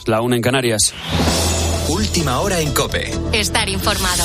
La 1 en Canarias. Última hora en COPE. Estar informado.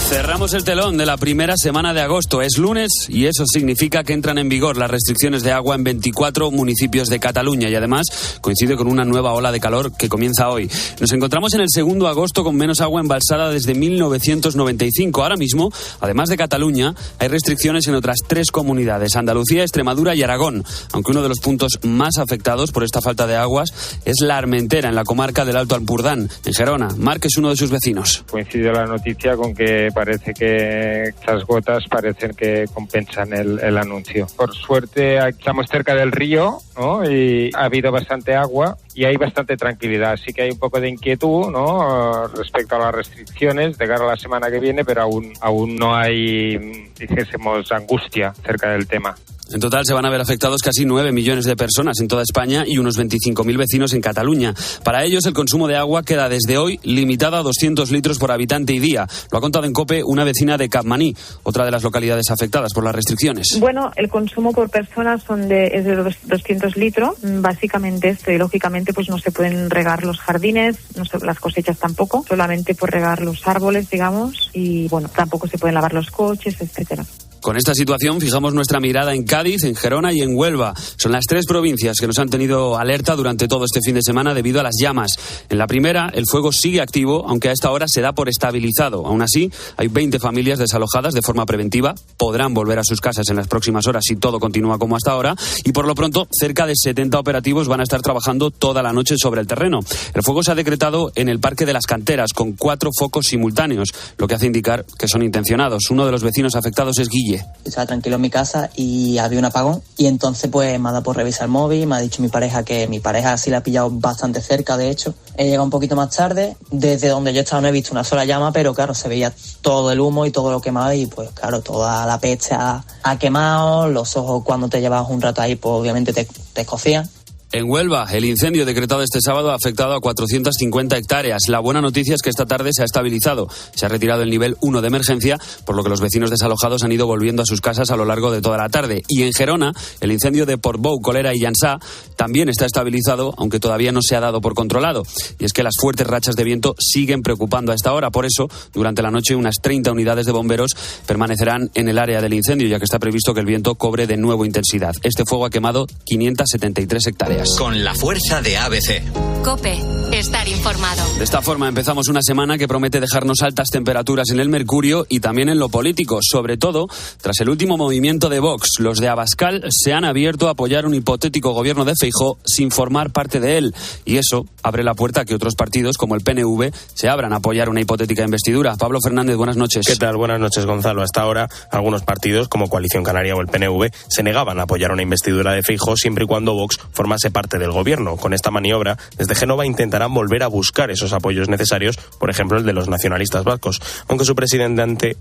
Cerramos el telón de la primera semana de agosto. Es lunes y eso significa que entran en vigor las restricciones de agua en 24 municipios de Cataluña y además coincide con una nueva ola de calor que comienza hoy. Nos encontramos en el 2 de agosto con menos agua embalsada desde 1995. Ahora mismo, además de Cataluña, hay restricciones en otras 3 comunidades, Andalucía, Extremadura y Aragón, aunque uno de los puntos más afectados por esta falta de aguas es la Armentera, en la comarca del Alto Ampurdán, en Gerona. Marc es uno de sus vecinos. Coincide la noticia con que parece que estas gotas parecen que compensan el anuncio. Por suerte estamos cerca del río, ¿no? Y ha habido bastante agua y hay bastante tranquilidad. Sí que hay un poco de inquietud, ¿no?, respecto a las restricciones de cara a la semana que viene, pero aún no hay, dijésemos, angustia cerca del tema. En total se van a ver afectados casi 9 millones de personas en toda España y unos 25.000 vecinos en Cataluña. Para ellos el consumo de agua queda desde hoy limitado a 200 litros por habitante y día. Lo ha contado en COPE una vecina de Capmaní, otra de las localidades afectadas por las restricciones. Bueno, el consumo por persona es de 200 litros. Básicamente esto, y lógicamente pues no se pueden regar los jardines, las cosechas tampoco, solamente por regar los árboles, digamos, y bueno, tampoco se pueden lavar los coches, etcétera. Con esta situación fijamos nuestra mirada en Cádiz, en Gerona y en Huelva. Son las 3 provincias que nos han tenido alerta durante todo este fin de semana debido a las llamas. En la primera, el fuego sigue activo, aunque a esta hora se da por estabilizado. Aún así, hay 20 familias desalojadas de forma preventiva. Podrán volver a sus casas en las próximas horas si todo continúa como hasta ahora. Y por lo pronto, cerca de 70 operativos van a estar trabajando toda la noche sobre el terreno. El fuego se ha decretado en el Parque de las Canteras, con 4 focos simultáneos, lo que hace indicar que son intencionados. Uno de los vecinos afectados es Guille. Estaba tranquilo en mi casa y había un apagón y entonces pues me ha dado por revisar el móvil, me ha dicho mi pareja que mi pareja sí la ha pillado bastante cerca, de hecho. He llegado un poquito más tarde, desde donde yo estaba no he visto una sola llama, pero claro, se veía todo el humo y todo lo quemado y pues claro, toda la peste ha quemado, los ojos cuando te llevabas un rato ahí pues obviamente te escocían. En Huelva, el incendio decretado este sábado ha afectado a 450 hectáreas. La buena noticia es que esta tarde se ha estabilizado. Se ha retirado el nivel 1 de emergencia, por lo que los vecinos desalojados han ido volviendo a sus casas a lo largo de toda la tarde. Y en Gerona, el incendio de Portbou, Colera y Llançà también está estabilizado, aunque todavía no se ha dado por controlado. Y es que las fuertes rachas de viento siguen preocupando a esta hora. Por eso, durante la noche, unas 30 unidades de bomberos permanecerán en el área del incendio, ya que está previsto que el viento cobre de nuevo intensidad. Este fuego ha quemado 573 hectáreas. Con la fuerza de ABC. COPE. Estar informado. De esta forma empezamos una semana que promete dejarnos altas temperaturas en el mercurio y también en lo político, sobre todo tras el último movimiento de Vox. Los de Abascal se han abierto a apoyar un hipotético gobierno de Feijóo sin formar parte de él. Y eso abre la puerta a que otros partidos, como el PNV, se abran a apoyar una hipotética investidura. Pablo Fernández, buenas noches. ¿Qué tal? Buenas noches, Gonzalo. Hasta ahora, algunos partidos, como Coalición Canaria o el PNV, se negaban a apoyar una investidura de Feijóo siempre y cuando Vox formase parte del gobierno. Con esta maniobra, desde Génova intentarán volver a buscar esos apoyos necesarios, por ejemplo el de los nacionalistas vascos, aunque su presidente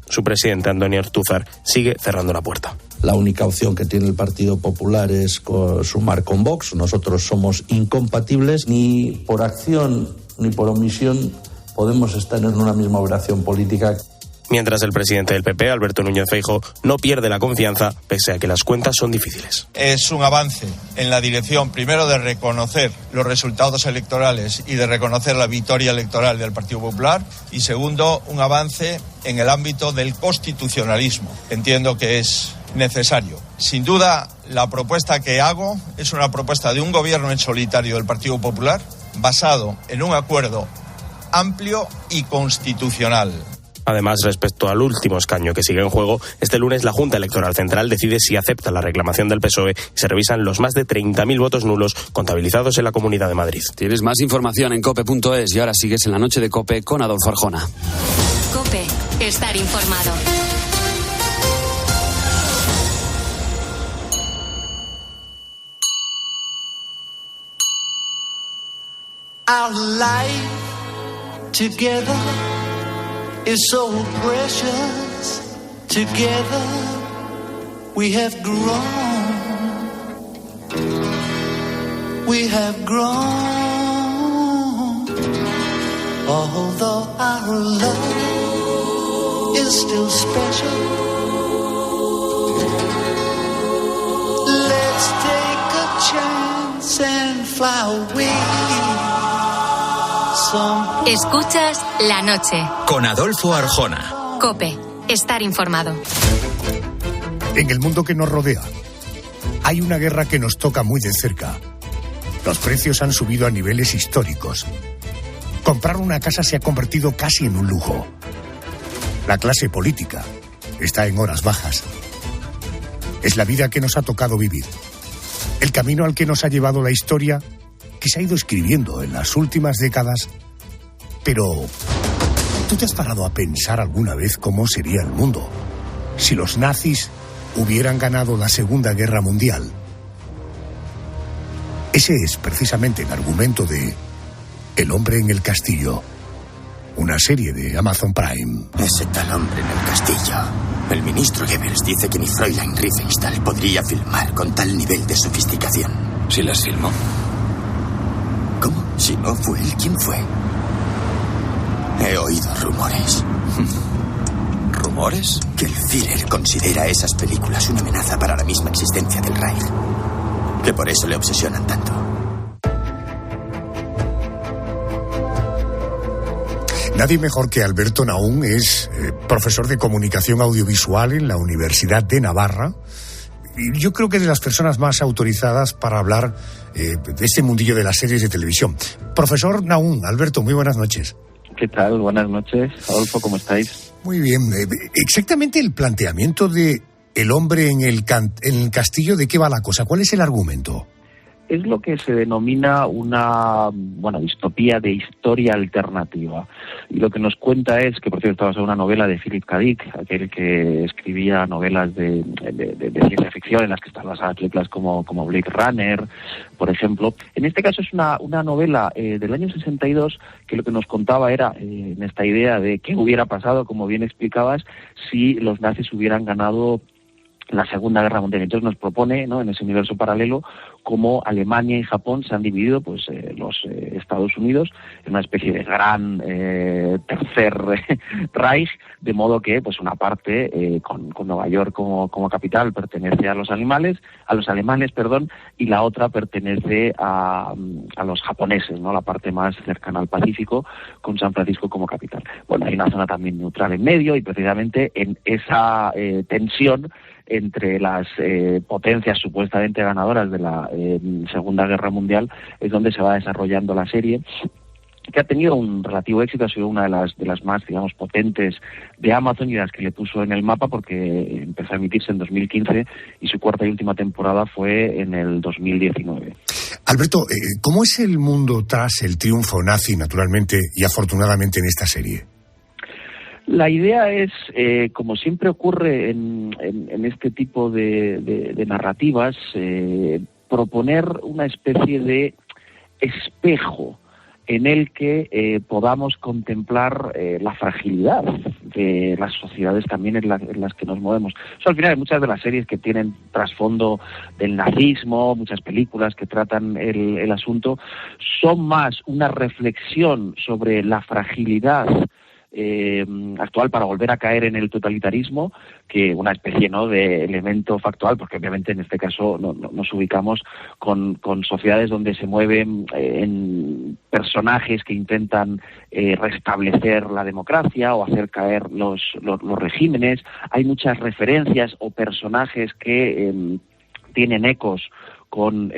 Antonio Ortúzar sigue cerrando la puerta. La única opción que tiene el Partido Popular es sumar con Vox. Nosotros somos incompatibles, ni por acción ni por omisión podemos estar en una misma operación política. Mientras el presidente del PP, Alberto Núñez Feijóo, no pierde la confianza pese a que las cuentas son difíciles. Es un avance en la dirección, primero, de reconocer los resultados electorales y de reconocer la victoria electoral del Partido Popular, y segundo, un avance en el ámbito del constitucionalismo. Entiendo que es necesario. Sin duda, la propuesta que hago es una propuesta de un gobierno en solitario del Partido Popular basado en un acuerdo amplio y constitucional. Además, respecto al último escaño que sigue en juego, este lunes la Junta Electoral Central decide si acepta la reclamación del PSOE y se revisan los más de 30.000 votos nulos contabilizados en la Comunidad de Madrid. Tienes más información en cope.es y ahora sigues en la noche de COPE con Adolfo Arjona. COPE. Estar informado. Our life together is so precious. Together we have grown. We have grown. Although our love is still special, let's take a chance fly away. Escuchas La Noche. Con Adolfo Arjona. COPE. Estar informado. En el mundo que nos rodea, hay una guerra que nos toca muy de cerca. Los precios han subido a niveles históricos. Comprar una casa se ha convertido casi en un lujo. La clase política está en horas bajas. Es la vida que nos ha tocado vivir. El camino al que nos ha llevado la historia, que se ha ido escribiendo en las últimas décadas. Pero, ¿tú te has parado a pensar alguna vez cómo sería el mundo si los nazis hubieran ganado la Segunda Guerra Mundial? Ese es precisamente el argumento de El hombre en el castillo, una serie de Amazon Prime. Ese tal hombre en el castillo. El ministro Goebbels dice que ni Fräulein Riefenstahl podría filmar con tal nivel de sofisticación. ¿Si las filmó? ¿Cómo? Si no fue él, ¿quién fue? He oído rumores. ¿Rumores? Que el Führer considera esas películas una amenaza para la misma existencia del Reich. Que por eso le obsesionan tanto. Nadie mejor que Alberto Naún es profesor de comunicación audiovisual en la Universidad de Navarra. Y yo creo que es de las personas más autorizadas para hablar de este mundillo de las series de televisión. Profesor Naún, Alberto, muy buenas noches. ¿Qué tal? Buenas noches. Adolfo, ¿cómo estáis? Muy bien. Exactamente el planteamiento de El hombre en el castillo, ¿de qué va la cosa? ¿Cuál es el argumento? Es lo que se denomina una distopía de historia alternativa. Y lo que nos cuenta es que, por cierto, está basada en una novela de Philip K. Dick, aquel que escribía novelas de ciencia ficción en las que están basadas películas como Blade Runner, por ejemplo. En este caso es una novela del año 62 que lo que nos contaba era en esta idea de qué hubiera pasado, como bien explicabas, si los nazis hubieran ganado la Segunda Guerra Mundial. Entonces nos propone, ¿no?, en ese universo paralelo, cómo Alemania y Japón se han dividido, los Estados Unidos, en una especie de gran tercer Reich, de modo que una parte con Nueva York como capital pertenece a los alemanes, y la otra pertenece a los japoneses, ¿no?, la parte más cercana al Pacífico, con San Francisco como capital. Bueno, hay una zona también neutral en medio, y precisamente en esa tensión entre las potencias supuestamente ganadoras de la Segunda Guerra Mundial es donde se va desarrollando la serie, que ha tenido un relativo éxito. Ha sido una de las más, digamos, potentes de Amazon y las que le puso en el mapa, porque empezó a emitirse en 2015 y su cuarta y última temporada fue en el 2019. Alberto, ¿cómo es el mundo tras el triunfo nazi, naturalmente y afortunadamente, en esta serie? La idea es, como siempre ocurre en este tipo de narrativas, proponer una especie de espejo en el que podamos contemplar la fragilidad de las sociedades también en las que nos movemos. Al final hay muchas de las series que tienen trasfondo del nazismo, muchas películas que tratan el asunto, son más una reflexión sobre la fragilidad actual para volver a caer en el totalitarismo, que una especie, ¿no?, de elemento factual, porque obviamente en este caso nos ubicamos con sociedades donde se mueven en personajes que intentan restablecer la democracia o hacer caer los regímenes. Hay muchas referencias o personajes que tienen ecos con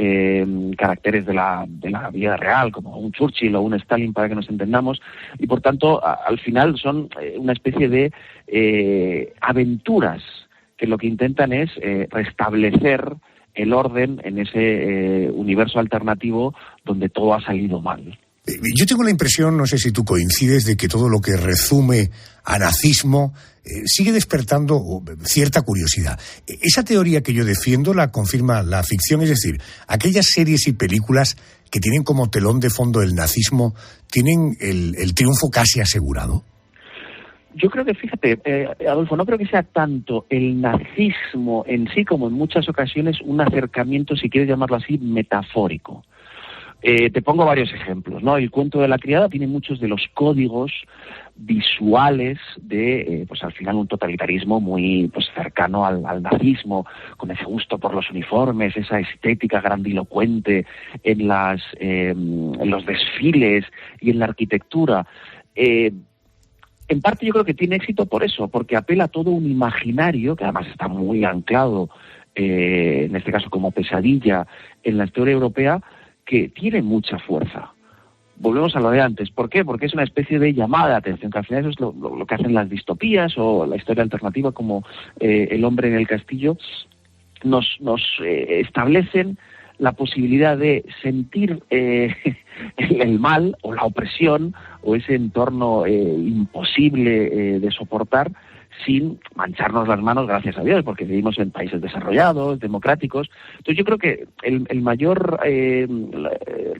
caracteres de la vida real, como un Churchill o un Stalin, para que nos entendamos, y por tanto al final son una especie de aventuras que lo que intentan es restablecer el orden en ese universo alternativo donde todo ha salido mal. Yo tengo la impresión, no sé si tú coincides, de que todo lo que resume a nazismo sigue despertando cierta curiosidad. Esa teoría que yo defiendo la confirma la ficción, es decir, aquellas series y películas que tienen como telón de fondo el nazismo, ¿tienen el triunfo casi asegurado? Yo creo que, fíjate, Adolfo, no creo que sea tanto el nazismo en sí como en muchas ocasiones un acercamiento, si quieres llamarlo así, metafórico. Te pongo varios ejemplos, ¿no? El cuento de la criada tiene muchos de los códigos visuales de, pues al final, un totalitarismo muy pues cercano al nazismo, con ese gusto por los uniformes, esa estética grandilocuente en los desfiles y en la arquitectura. En parte yo creo que tiene éxito por eso, porque apela a todo un imaginario que además está muy anclado, en este caso como pesadilla, en la historia europea, que tiene mucha fuerza. Volvemos a lo de antes. ¿Por qué? Porque es una especie de llamada de atención, que al final eso es lo que hacen las distopías o la historia alternativa como El hombre en el castillo. Nos establecen la posibilidad de sentir el mal o la opresión o ese entorno imposible de soportar sin mancharnos las manos, gracias a Dios, porque vivimos en países desarrollados, democráticos. Entonces yo creo que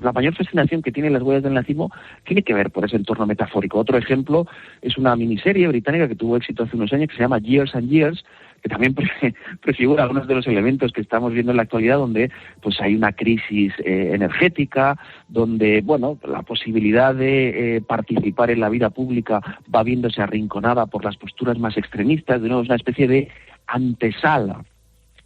la mayor fascinación que tienen las huellas del nazismo tiene que ver por ese entorno metafórico. Otro ejemplo es una miniserie británica que tuvo éxito hace unos años, que se llama Years and Years, que también prefigura algunos de los elementos que estamos viendo en la actualidad, donde pues hay una crisis energética, donde la posibilidad de participar en la vida pública va viéndose arrinconada por las posturas más extremistas. De nuevo, es una especie de antesala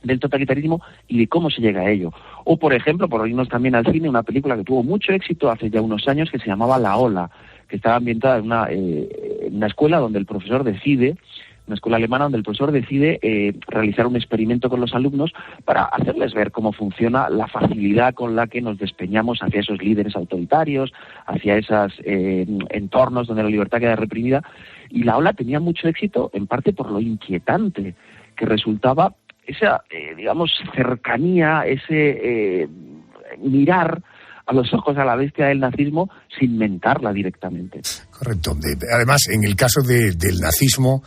del totalitarismo y de cómo se llega a ello. O, por ejemplo, por irnos también al cine, una película que tuvo mucho éxito hace ya unos años, que se llamaba La Ola, que estaba ambientada en una escuela donde el profesor decide, una escuela alemana donde el profesor decide realizar un experimento con los alumnos para hacerles ver cómo funciona la facilidad con la que nos despeñamos hacia esos líderes autoritarios, hacia esos entornos donde la libertad queda reprimida. Y La Ola tenía mucho éxito, en parte por lo inquietante que resultaba esa, cercanía, ese mirar a los ojos a la bestia del nazismo sin mentarla directamente. Correcto. Además, en el caso del nazismo,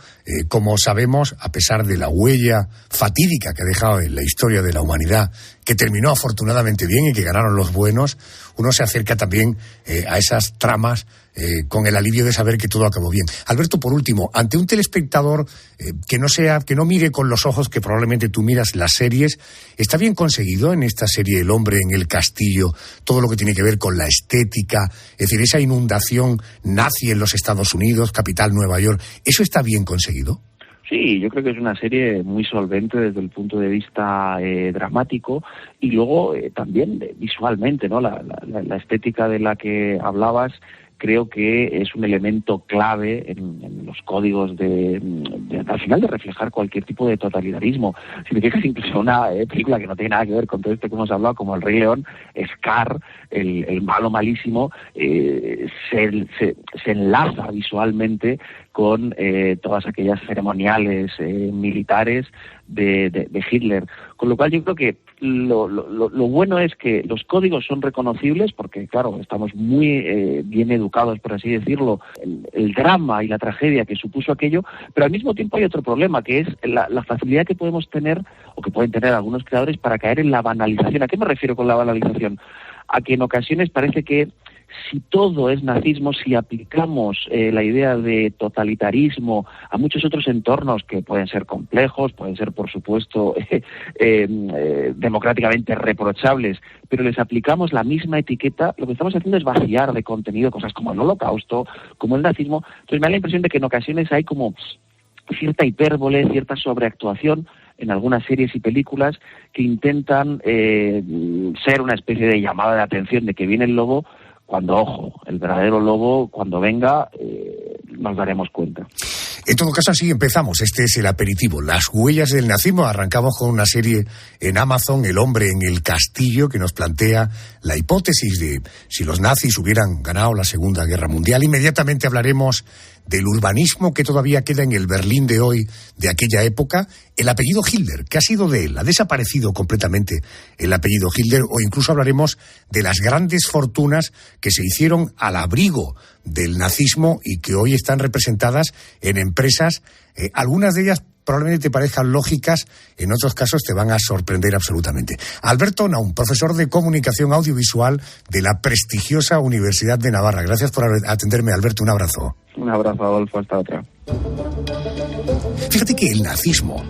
como sabemos, a pesar de la huella fatídica que ha dejado en la historia de la humanidad, que terminó afortunadamente bien y que ganaron los buenos, uno se acerca también a esas tramas con el alivio de saber que todo acabó bien. Alberto, por último, ante un telespectador que no mire con los ojos que probablemente tú miras las series, ¿está bien conseguido en esta serie El hombre en el castillo todo lo que tiene que ver con la estética? Es decir, esa inundación nazi en los Estados Unidos, capital Nueva York, ¿eso está bien conseguido? Sí, yo creo que es una serie muy solvente desde el punto de vista dramático y luego también visualmente, ¿no? La estética de la que hablabas creo que es un elemento clave en los códigos al final de reflejar cualquier tipo de totalitarismo. Si te fijas, incluso una película que no tiene nada que ver con todo esto que hemos hablado, como El Rey León, Scar, el malo malísimo, se enlaza visualmente con todas aquellas ceremoniales militares de Hitler. Con lo cual yo creo que lo bueno es que los códigos son reconocibles porque, claro, estamos muy bien educados, por así decirlo, el drama y la tragedia que supuso aquello, pero al mismo tiempo hay otro problema, que es la facilidad que podemos tener, o que pueden tener algunos creadores, para caer en la banalización. ¿A qué me refiero con la banalización? A que en ocasiones parece que si todo es nazismo, si aplicamos la idea de totalitarismo a muchos otros entornos que pueden ser complejos, pueden ser, por supuesto, democráticamente reprochables, pero les aplicamos la misma etiqueta, lo que estamos haciendo es vaciar de contenido cosas como el Holocausto, como el nazismo. Entonces me da la impresión de que en ocasiones hay como cierta hipérbole, cierta sobreactuación en algunas series y películas que intentan ser una especie de llamada de atención de que viene el lobo, cuando, ojo, el verdadero lobo, cuando venga, nos daremos cuenta. En todo caso, así empezamos. Este es el aperitivo. Las huellas del nazismo. Arrancamos con una serie en Amazon, El hombre en el castillo, que nos plantea la hipótesis de si los nazis hubieran ganado la Segunda Guerra Mundial. Inmediatamente hablaremos del urbanismo que todavía queda en el Berlín de hoy, de aquella época, el apellido Hitler, ¿qué ha sido de él? ¿Ha desaparecido completamente el apellido Hitler? O incluso hablaremos de las grandes fortunas que se hicieron al abrigo del nazismo y que hoy están representadas en empresas, algunas de ellas probablemente te parezcan lógicas, en otros casos te van a sorprender absolutamente. Alberto Naum, profesor de Comunicación Audiovisual de la prestigiosa Universidad de Navarra. Gracias por atenderme, Alberto, un abrazo. Un abrazo, Adolfo, hasta otra. Fíjate que el nazismo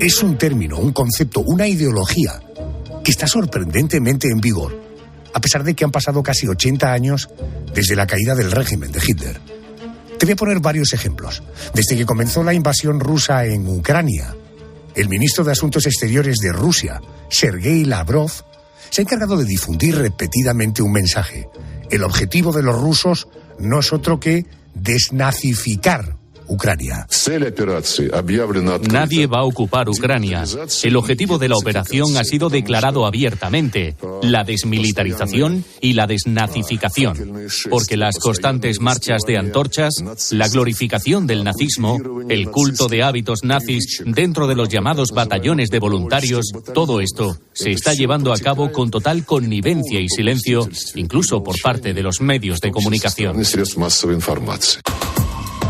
es un término, un concepto, una ideología que está sorprendentemente en vigor. a pesar de que han pasado casi 80 años desde la caída del régimen de Hitler. Te voy a poner varios ejemplos. Desde que comenzó la invasión rusa en Ucrania, el ministro de Asuntos Exteriores de Rusia, Sergei Lavrov, se ha encargado de difundir repetidamente un mensaje. El objetivo de los rusos no es otro que desnazificar Ucrania. Nadie va a ocupar Ucrania. El objetivo de la operación ha sido declarado abiertamente: la desmilitarización y la desnazificación. Porque las constantes marchas de antorchas, la glorificación del nazismo, el culto de hábitos nazis dentro de los llamados batallones de voluntarios, todo esto se está llevando a cabo con total connivencia y silencio, incluso por parte de los medios de comunicación.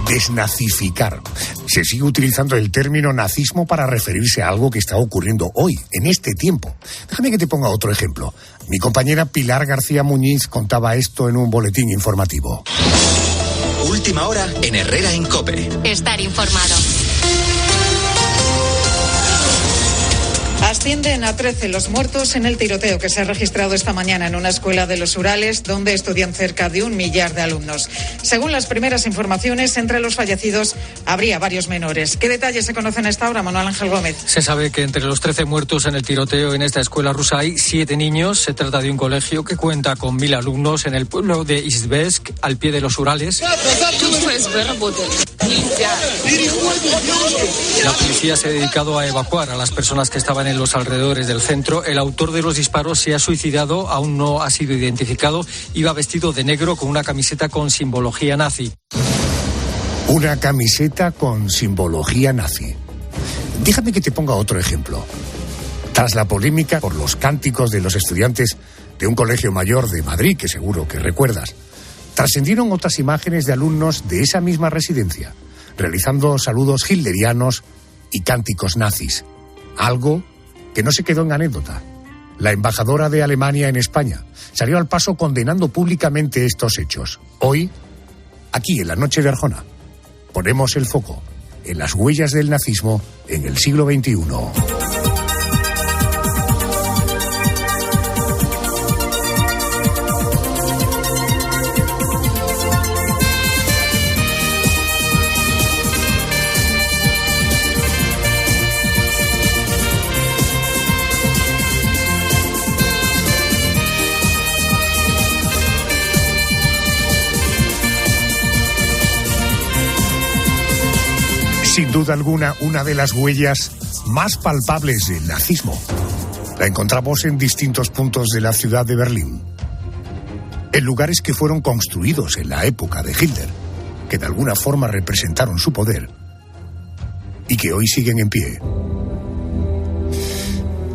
Desnazificar. Se sigue utilizando el término nazismo para referirse a algo que está ocurriendo hoy, en este tiempo. Déjame que te ponga otro ejemplo. Mi compañera Pilar García Muñiz contaba esto en un boletín informativo. Última hora en Herrera en COPE. Estar informado. Ascienden a 13 los muertos en el tiroteo que se ha registrado esta mañana en una escuela de los Urales, donde estudian cerca de 1 millar de alumnos. Según las primeras informaciones, entre los fallecidos habría varios menores. ¿Qué detalles se conocen a esta hora, Manuel Ángel Gómez? Se sabe que entre los 13 muertos en el tiroteo en esta escuela rusa hay 7 niños. Se trata de un colegio que cuenta con 1.000 alumnos en el pueblo de Izhevsk, al pie de los Urales. La policía se ha dedicado a evacuar a las personas que estaban en los alrededores del centro. El autor de los disparos se ha suicidado, aún no ha sido identificado. Iba vestido de negro con una camiseta con simbología nazi. Una camiseta con simbología nazi. Déjame que te ponga otro ejemplo. Tras la polémica por los cánticos de los estudiantes de un colegio mayor de Madrid, que seguro que recuerdas, trascendieron otras imágenes de alumnos de esa misma residencia, realizando saludos hitlerianos y cánticos nazis. Algo que no se quedó en anécdota. La embajadora de Alemania en España salió al paso condenando públicamente estos hechos. Hoy, aquí en la noche de Arjona, ponemos el foco en las huellas del nazismo en el siglo XXI. Sin duda alguna, una de las huellas más palpables del nazismo la encontramos en distintos puntos de la ciudad de Berlín, en lugares que fueron construidos en la época de Hitler, que de alguna forma representaron su poder y que hoy siguen en pie.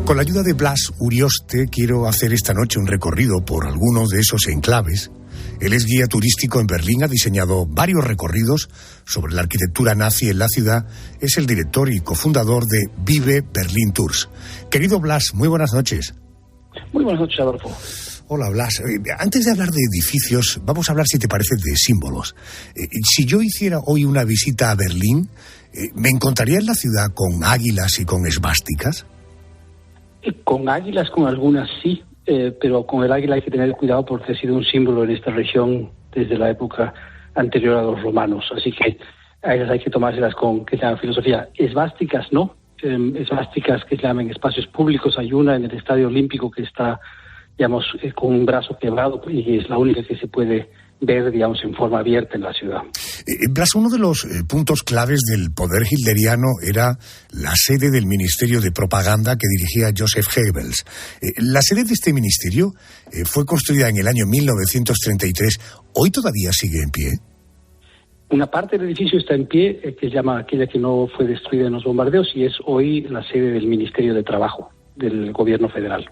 Con la ayuda de Blas Urioste quiero hacer esta noche un recorrido por algunos de esos enclaves. Él es guía turístico en Berlín, ha diseñado varios recorridos sobre la arquitectura nazi en la ciudad. Es el director y cofundador de Vive Berlin Tours. Querido Blas, muy buenas noches. Muy buenas noches, Adolfo. Hola, Blas. Antes de hablar de edificios, vamos a hablar, si te parece, de símbolos. Si yo hiciera hoy una visita a Berlín, ¿me encontraría en la ciudad con águilas y con esvásticas? Con águilas, con algunas sí. Pero con el águila hay que tener cuidado porque ha sido un símbolo en esta región desde la época anterior a los romanos. Así que a ellas hay que tomárselas con, que se llama filosofía. Esvásticas no. Esvásticas que se llaman espacios públicos. Hay una en el Estadio Olímpico que está, digamos, con un brazo quebrado y es la única que se puede ver, digamos, en forma abierta en la ciudad. Blas, uno de los puntos claves del poder hitleriano era la sede del Ministerio de Propaganda que dirigía Joseph Goebbels. La sede de este ministerio fue construida en el año 1933. ¿Hoy todavía sigue en pie? Una parte del edificio está en pie, que se llama aquella que no fue destruida en los bombardeos, y es hoy la sede del Ministerio de Trabajo del Gobierno Federal.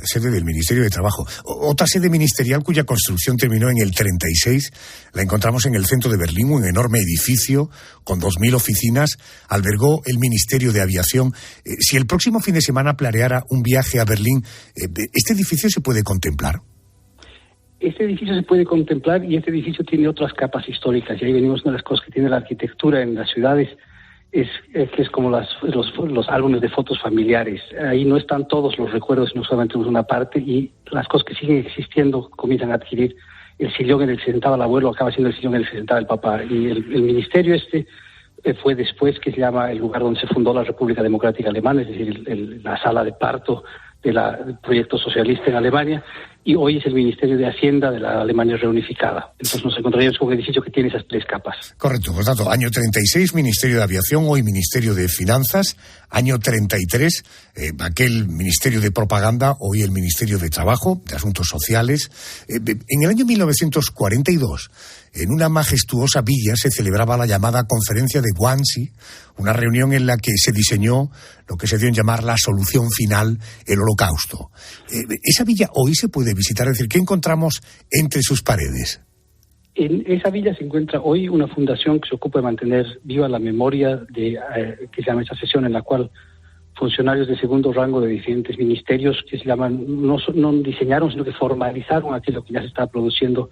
Sede del Ministerio de Trabajo. Otra sede ministerial cuya construcción terminó en el 36, la encontramos en el centro de Berlín, un enorme edificio con 2.000 oficinas, albergó el Ministerio de Aviación. Si el próximo fin de semana planeara un viaje a Berlín, ¿este edificio se puede contemplar? Este edificio se puede contemplar y este edificio tiene otras capas históricas, y ahí venimos de las cosas que tiene la arquitectura en las ciudades, es como los álbumes de fotos familiares. Ahí no están todos los recuerdos, no solamente una parte, y las cosas que siguen existiendo comienzan a adquirir. El sillón en el que se sentaba el abuelo acaba siendo el sillón en el que se sentaba el papá. Y el ministerio fue después, que se llama el lugar donde se fundó la República Democrática Alemana, es decir, la sala de parto del proyecto socialista en Alemania, y hoy es el Ministerio de Hacienda de la Alemania reunificada. Entonces nos encontraríamos con un edificio que tiene esas 3 capas. Correcto, por tanto, año 36, Ministerio de Aviación, hoy Ministerio de Finanzas, año 33, aquel Ministerio de Propaganda, hoy el Ministerio de Trabajo, de Asuntos Sociales. En el año 1942, en una majestuosa villa se celebraba la llamada Conferencia de Wannsee, una reunión en la que se diseñó lo que se dio en llamar la solución final, el Holocausto. Esa villa hoy se puede visitar, es decir, ¿qué encontramos entre sus paredes? En esa villa se encuentra hoy una fundación que se ocupa de mantener viva la memoria de que se llama esa sesión, en la cual funcionarios de segundo rango de diferentes ministerios que se llaman, no diseñaron, sino que formalizaron aquello que ya se estaba produciendo,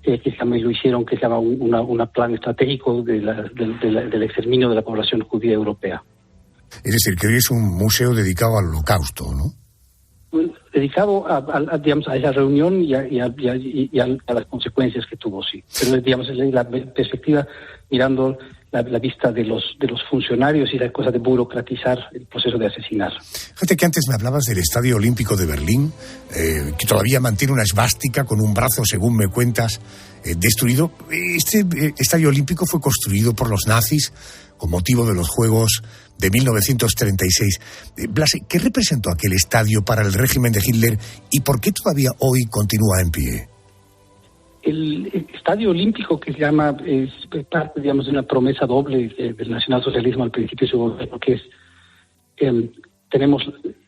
que se llama, y lo hicieron, que se llama un plan estratégico del exterminio de la población judía europea. Es decir, que hoy es un museo dedicado al Holocausto, ¿no? Dedicado a esa reunión y a las consecuencias que tuvo, sí. Pero, digamos, la perspectiva mirando la vista de los funcionarios y la cosa de burocratizar el proceso de asesinar. Fíjate que antes me hablabas del Estadio Olímpico de Berlín, que todavía mantiene una esvástica con un brazo, según me cuentas, destruido. Este Estadio Olímpico fue construido por los nazis con motivo de los Juegos de 1936. Blasi, ¿qué representó aquel estadio para el régimen de Hitler y por qué todavía hoy continúa en pie? El Estadio Olímpico, que se llama, es parte, digamos, de una promesa doble del nacionalsocialismo al principio de su gobierno, que es tenemos,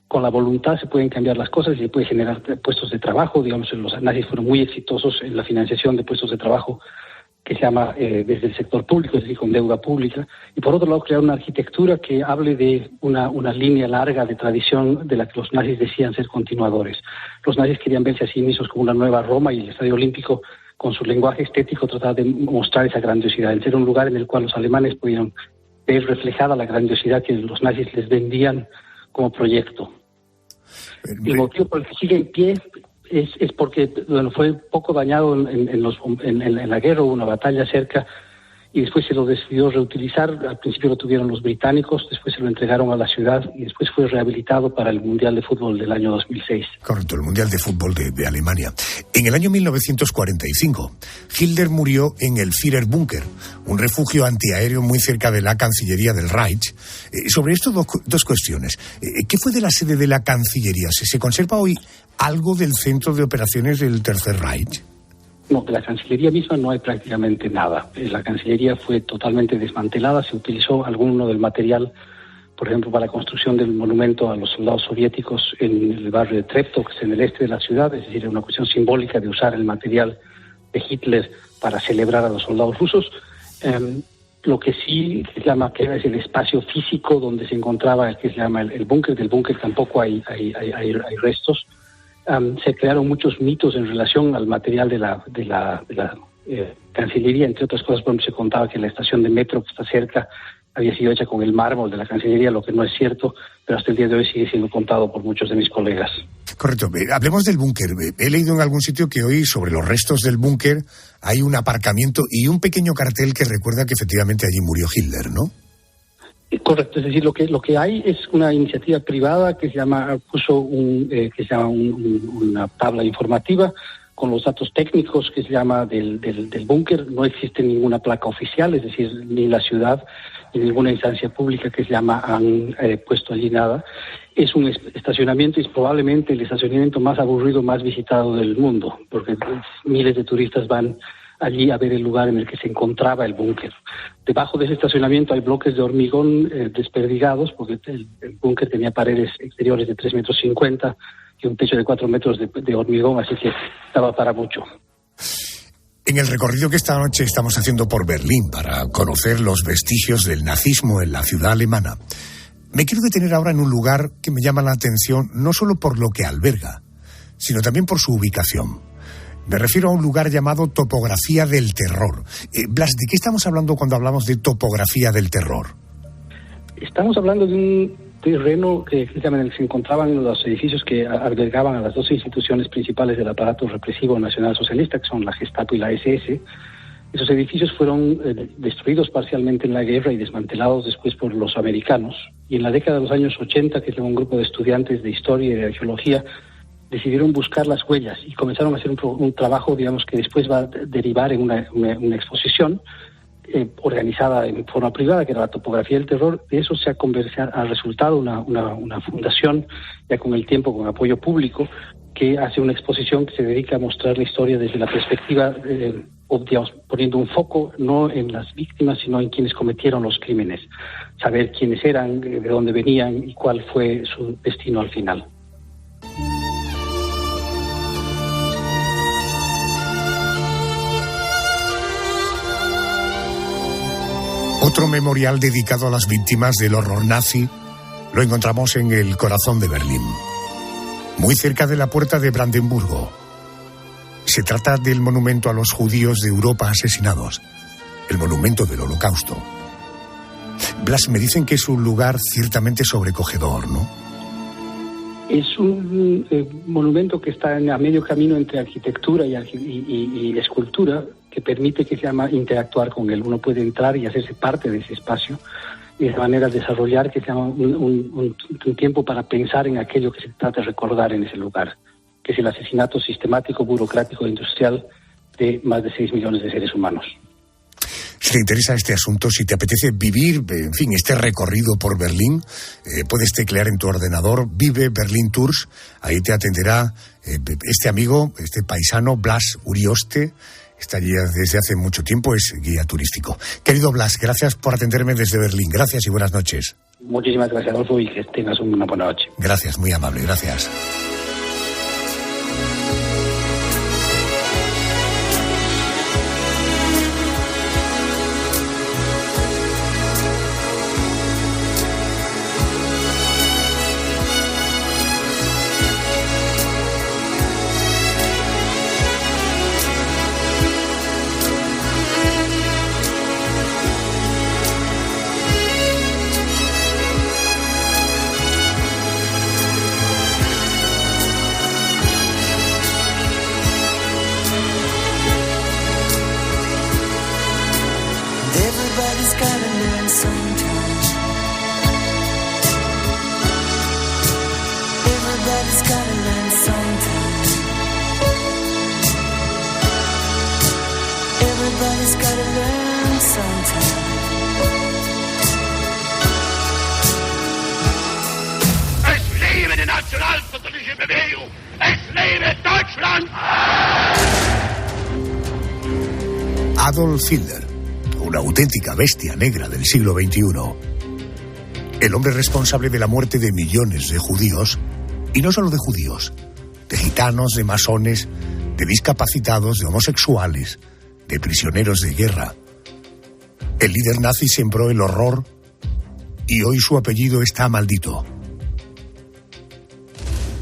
con la voluntad se pueden cambiar las cosas y se puede generar puestos de trabajo. Digamos, los nazis fueron muy exitosos en la financiación de puestos de trabajo que se llama desde el sector público, es decir, con deuda pública, y por otro lado crear una arquitectura que hable de una línea larga de tradición de la que los nazis decían ser continuadores. Los nazis querían verse a sí mismos como una nueva Roma, y el Estadio Olímpico, con su lenguaje estético, trataba de mostrar esa grandiosidad, en ser un lugar en el cual los alemanes pudieron ver reflejada la grandiosidad que los nazis les vendían como proyecto. El motivo por el que sigue en pie es porque fue poco dañado en la guerra, hubo una batalla cerca y después se lo decidió reutilizar. Al principio lo tuvieron los británicos, después se lo entregaron a la ciudad y después fue rehabilitado para el Mundial de Fútbol del año 2006. Correcto, el Mundial de Fútbol de Alemania. En el año 1945, Hitler murió en el Führerbunker, un refugio antiaéreo muy cerca de la Cancillería del Reich. Sobre esto, dos cuestiones. ¿Qué fue de la sede de la Cancillería? ¿Se conserva hoy algo del centro de operaciones del Tercer Reich? No, de la Cancillería misma no hay prácticamente nada. La Cancillería fue totalmente desmantelada, se utilizó alguno del material, por ejemplo, para la construcción del monumento a los soldados soviéticos en el barrio de Treptow, que es en el este de la ciudad, es decir, una cuestión simbólica de usar el material de Hitler para celebrar a los soldados rusos. Lo que sí se llama que es el espacio físico donde se encontraba, que se llama el búnker. Del búnker tampoco hay restos. Se crearon muchos mitos en relación al material de la Cancillería, entre otras cosas. Por ejemplo, se contaba que la estación de metro que está cerca había sido hecha con el mármol de la Cancillería, lo que no es cierto, pero hasta el día de hoy sigue siendo contado por muchos de mis colegas. Correcto. Hablemos del búnker. He leído en algún sitio que hoy sobre los restos del búnker hay un aparcamiento y un pequeño cartel que recuerda que efectivamente allí murió Hitler, ¿no? Correcto, es decir, lo que hay es una iniciativa privada que se llama una tabla informativa con los datos técnicos que se llama del búnker. No existe ninguna placa oficial, es decir, ni la ciudad ni ninguna instancia pública que se llama han puesto allí nada. Es un estacionamiento y es probablemente el estacionamiento más aburrido, más visitado del mundo, porque miles de turistas van allí a ver el lugar en el que se encontraba el búnker. Debajo de ese estacionamiento hay bloques de hormigón desperdigados, porque el búnker tenía paredes exteriores de 3,50 metros y un techo de 4 metros de hormigón, así que estaba para mucho. En el recorrido que esta noche estamos haciendo por Berlín para conocer los vestigios del nazismo en la ciudad alemana, me quiero detener ahora en un lugar que me llama la atención no solo por lo que alberga, sino también por su ubicación. Me refiero a un lugar llamado Topografía del Terror. Blas, ¿de qué estamos hablando cuando hablamos de Topografía del Terror? Estamos hablando de un terreno que se encontraban los edificios que albergaban a las dos instituciones principales del aparato represivo nacionalsocialista, que son la Gestapo y la SS. Esos edificios fueron destruidos parcialmente en la guerra y desmantelados después por los americanos. Y en la década de los años 80, que un grupo de estudiantes de historia y de arqueología decidieron buscar las huellas y comenzaron a hacer un trabajo, digamos, que después va a derivar en una exposición organizada en forma privada, que era la topografía del terror. De eso se ha resultado una fundación, ya con el tiempo, con apoyo público, que hace una exposición que se dedica a mostrar la historia desde la perspectiva, digamos, poniendo un foco no en las víctimas, sino en quienes cometieron los crímenes. Saber quiénes eran, de dónde venían y cuál fue su destino al final. Otro memorial dedicado a las víctimas del horror nazi lo encontramos en el corazón de Berlín, muy cerca de la puerta de Brandenburgo. Se trata del monumento a los judíos de Europa asesinados, el monumento del Holocausto. Blas, me dicen que es un lugar ciertamente sobrecogedor, ¿no? Es un monumento que está a medio camino entre arquitectura y escultura, que permite que se llama interactuar con él. Uno puede entrar y hacerse parte de ese espacio y de esa manera desarrollar que se llama un tiempo para pensar en aquello que se trata de recordar en ese lugar, que es el asesinato sistemático, burocrático e industrial de más de 6 millones de seres humanos. Si te interesa este asunto, si te apetece vivir, en fin, este recorrido por Berlín, puedes teclear en tu ordenador Vive Berlin Tours. Ahí te atenderá este amigo, este paisano, Blas Urioste. Está allí desde hace mucho tiempo, es guía turístico. Querido Blas, gracias por atenderme desde Berlín. Gracias y buenas noches. Muchísimas gracias, Adolfo, y que tengas una buena noche. Gracias, muy amable, gracias. Adolf Hitler, una auténtica bestia negra del siglo XXI. El hombre responsable de la muerte de millones de judíos, y no solo de judíos, de gitanos, de masones, de discapacitados, de homosexuales, de prisioneros de guerra. El líder nazi sembró el horror y hoy su apellido está maldito.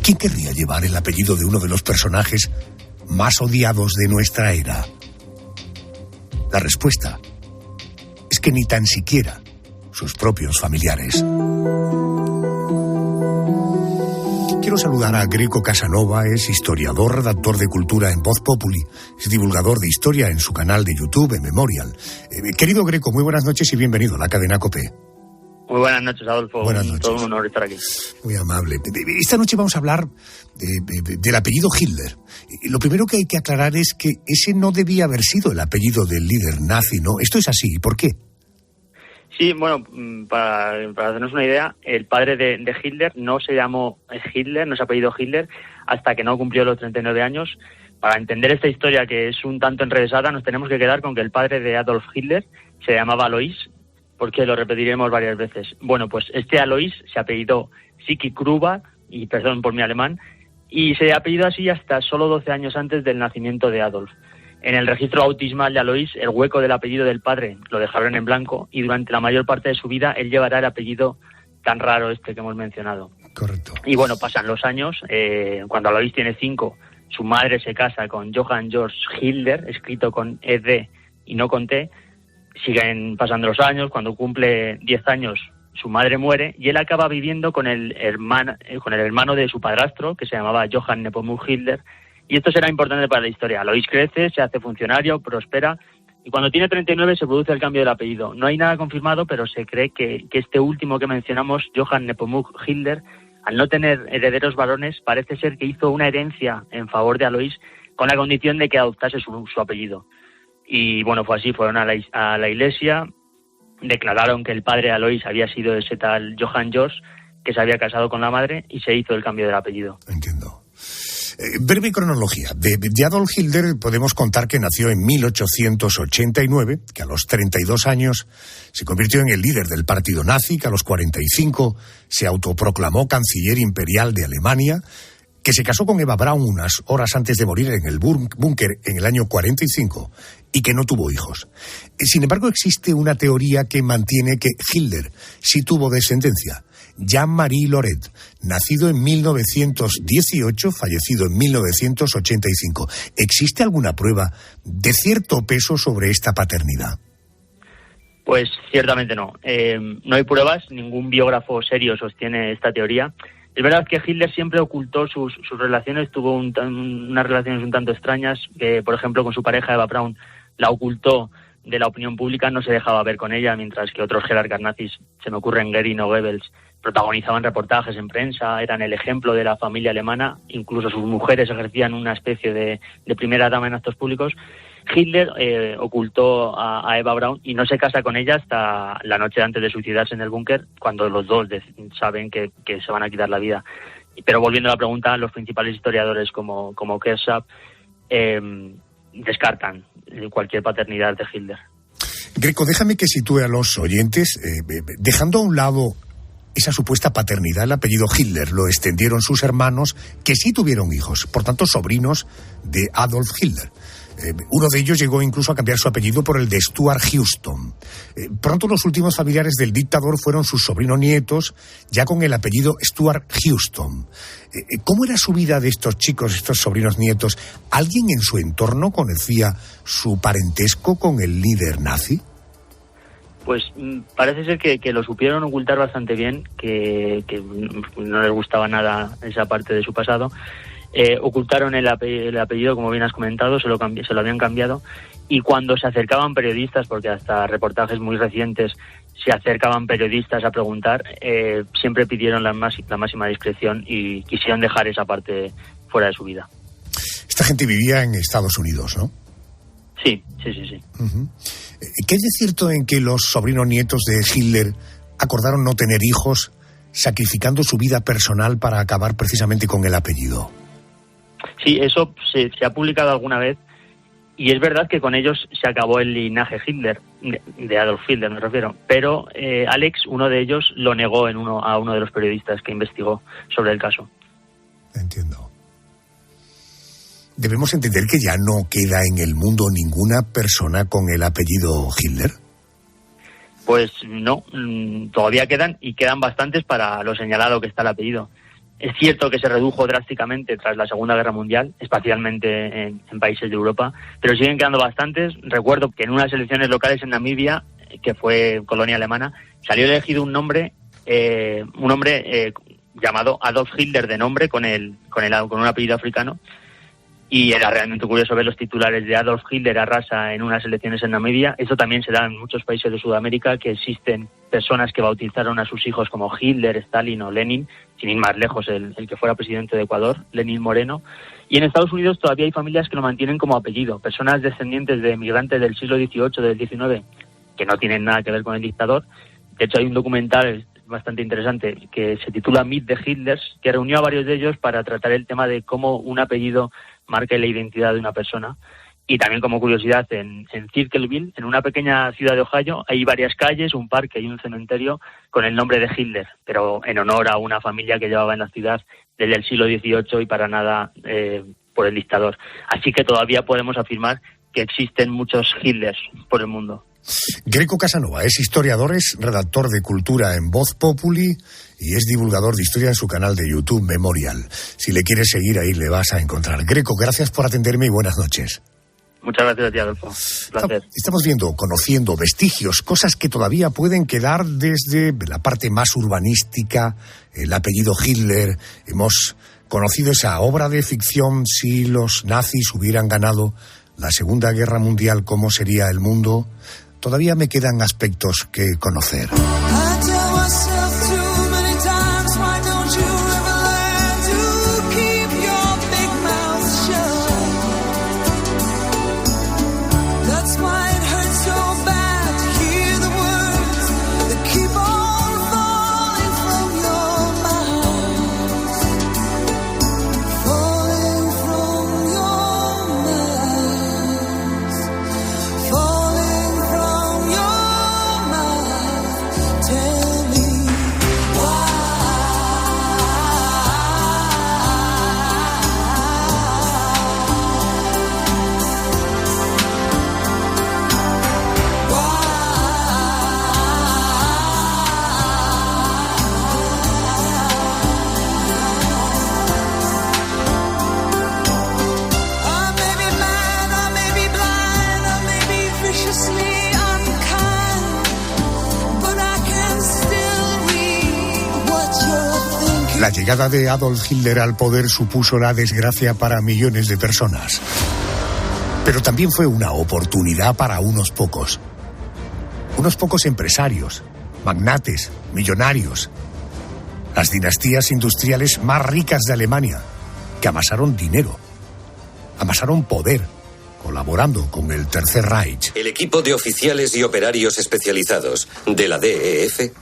¿Quién querría llevar el apellido de uno de los personajes más odiados de nuestra era? La respuesta es que ni tan siquiera sus propios familiares. Quiero saludar a Greco Casanova, es historiador, redactor de cultura en Voz Populi, es divulgador de historia en su canal de YouTube, en Memorial. Querido Greco, muy buenas noches y bienvenido a la cadena COPE. Muy buenas noches, Adolfo. Buenas noches. Todo un honor estar aquí. Muy amable. Esta noche vamos a hablar del apellido Hitler. Lo primero que hay que aclarar es que ese no debía haber sido el apellido del líder nazi, ¿no? ¿Esto es así? ¿Por qué? Sí, bueno, para hacernos una idea, el padre de Hitler no se llamó Hitler, no se apellidó Hitler, hasta que no cumplió los 39 años. Para entender esta historia, que es un tanto enrevesada, nos tenemos que quedar con que el padre de Adolf Hitler se llamaba Alois, porque lo repetiremos varias veces. Bueno, pues este Alois se apellidó Sicki-Gruber, y perdón por mi alemán, y se apellidó así hasta solo 12 años antes del nacimiento de Adolf. En el registro bautismal de Alois, el hueco del apellido del padre lo dejaron en blanco, y durante la mayor parte de su vida él llevará el apellido tan raro que hemos mencionado. Correcto. Y bueno, pasan los años, cuando Alois tiene 5, su madre se casa con Johann Georg Hitler, escrito con ED y no con T. Siguen pasando los años, cuando cumple 10 años su madre muere y él acaba viviendo con el hermano de su padrastro, que se llamaba Johann Nepomuk Hitler, y esto será importante para la historia. Alois crece, se hace funcionario, prospera, y cuando tiene 39 se produce el cambio del apellido. No hay nada confirmado, pero se cree que este último que mencionamos, Johann Nepomuk Hitler, al no tener herederos varones, parece ser que hizo una herencia en favor de Alois con la condición de que adoptase su apellido. Y bueno, fue así, fueron a la iglesia, declararon que el padre de Alois había sido ese tal Johann George, que se había casado con la madre, y se hizo el cambio del apellido. Entiendo. Breve cronología. De Adolf Hitler podemos contar que nació en 1889, que a los 32 años se convirtió en el líder del partido nazi, que a los 45 se autoproclamó canciller imperial de Alemania, que se casó con Eva Braun unas horas antes de morir en el búnker en el año 45 y que no tuvo hijos. Sin embargo, existe una teoría que mantiene que Hitler sí tuvo descendencia. Jean-Marie Loret, nacido en 1918, fallecido en 1985. ¿Existe alguna prueba de cierto peso sobre esta paternidad? Pues ciertamente no. No hay pruebas, ningún biógrafo serio sostiene esta teoría. Es verdad que Hitler siempre ocultó sus relaciones, tuvo unas relaciones un tanto extrañas, que por ejemplo con su pareja Eva Braun la ocultó de la opinión pública, no se dejaba ver con ella, mientras que otros jerarcas nazis, se me ocurren Goering o Goebbels, protagonizaban reportajes en prensa, eran el ejemplo de la familia alemana, incluso sus mujeres ejercían una especie de primera dama en actos públicos. Hitler ocultó a Eva Braun y no se casa con ella hasta la noche antes de suicidarse en el búnker, cuando los dos saben que se van a quitar la vida. Pero volviendo a la pregunta, los principales historiadores como Kershaw descartan cualquier paternidad de Hitler. Greco, déjame que sitúe a los oyentes, dejando a un lado esa supuesta paternidad. El apellido Hitler lo extendieron sus hermanos, que sí tuvieron hijos, por tanto sobrinos de Adolf Hitler. Uno de ellos llegó incluso a cambiar su apellido por el de Stuart Houston. Pronto los últimos familiares del dictador fueron sus sobrinos nietos, ya con el apellido Stuart Houston. ¿Cómo era su vida de estos chicos, estos sobrinos nietos? ¿Alguien en su entorno conocía su parentesco con el líder nazi? Pues parece ser que lo supieron ocultar bastante bien, que no les gustaba nada esa parte de su pasado. Ocultaron el apellido, como bien has comentado, se lo habían cambiado, y cuando se acercaban periodistas, porque hasta reportajes muy recientes se acercaban periodistas a preguntar, siempre pidieron la máxima discreción y quisieron dejar esa parte fuera de su vida. Esta gente vivía en Estados Unidos, ¿no? Sí. Uh-huh. ¿Qué hay de cierto en que los sobrinos nietos de Hitler acordaron no tener hijos, sacrificando su vida personal para acabar precisamente con el apellido? Sí, eso se ha publicado alguna vez, y es verdad que con ellos se acabó el linaje Hitler, de Adolf Hitler me refiero, pero Alex, uno de ellos, lo negó a uno de los periodistas que investigó sobre el caso. Entiendo. ¿Debemos entender que ya no queda en el mundo ninguna persona con el apellido Hitler? Pues no, todavía quedan, y quedan bastantes para lo señalado que está el apellido. Es cierto que se redujo drásticamente tras la Segunda Guerra Mundial, especialmente en países de Europa, pero siguen quedando bastantes. Recuerdo que en unas elecciones locales en Namibia, que fue colonia alemana, salió elegido un hombre llamado Adolf Hitler de nombre, con un apellido africano. Y era realmente curioso ver los titulares de Adolf Hitler arrasa en unas elecciones en Namibia. Eso también se da en muchos países de Sudamérica, que existen personas que bautizaron a sus hijos como Hitler, Stalin o Lenin, sin ir más lejos, el que fuera presidente de Ecuador, Lenín Moreno. Y en Estados Unidos todavía hay familias que lo mantienen como apellido, personas descendientes de emigrantes del siglo XVIII, del XIX, que no tienen nada que ver con el dictador. De hecho, hay un documental bastante interesante que se titula Meet the Hitlers, que reunió a varios de ellos para tratar el tema de cómo un apellido marca la identidad de una persona. Y también, como curiosidad, en Circleville, en una pequeña ciudad de Ohio, hay varias calles, un parque y un cementerio con el nombre de Hitler, pero en honor a una familia que llevaba en la ciudad desde el siglo XVIII y para nada por el dictador. Así que todavía podemos afirmar que existen muchos Hitlers por el mundo. Greco Casanova es historiador, es redactor de cultura en Voz Populi y es divulgador de historia en su canal de YouTube Memorial. Si le quieres seguir, ahí le vas a encontrar. Greco, gracias por atenderme y buenas noches. Muchas gracias a ti, Adolfo. Placer. Estamos viendo, conociendo vestigios, cosas que todavía pueden quedar desde la parte más urbanística, el apellido Hitler. Hemos conocido esa obra de ficción, si los nazis hubieran ganado la Segunda Guerra Mundial, ¿cómo sería el mundo? Todavía me quedan aspectos que conocer. La llegada de Adolf Hitler al poder supuso la desgracia para millones de personas. Pero también fue una oportunidad para unos pocos. Unos pocos empresarios, magnates, millonarios. Las dinastías industriales más ricas de Alemania, que amasaron dinero, amasaron poder, colaborando con el Tercer Reich. El equipo de oficiales y operarios especializados de la DEF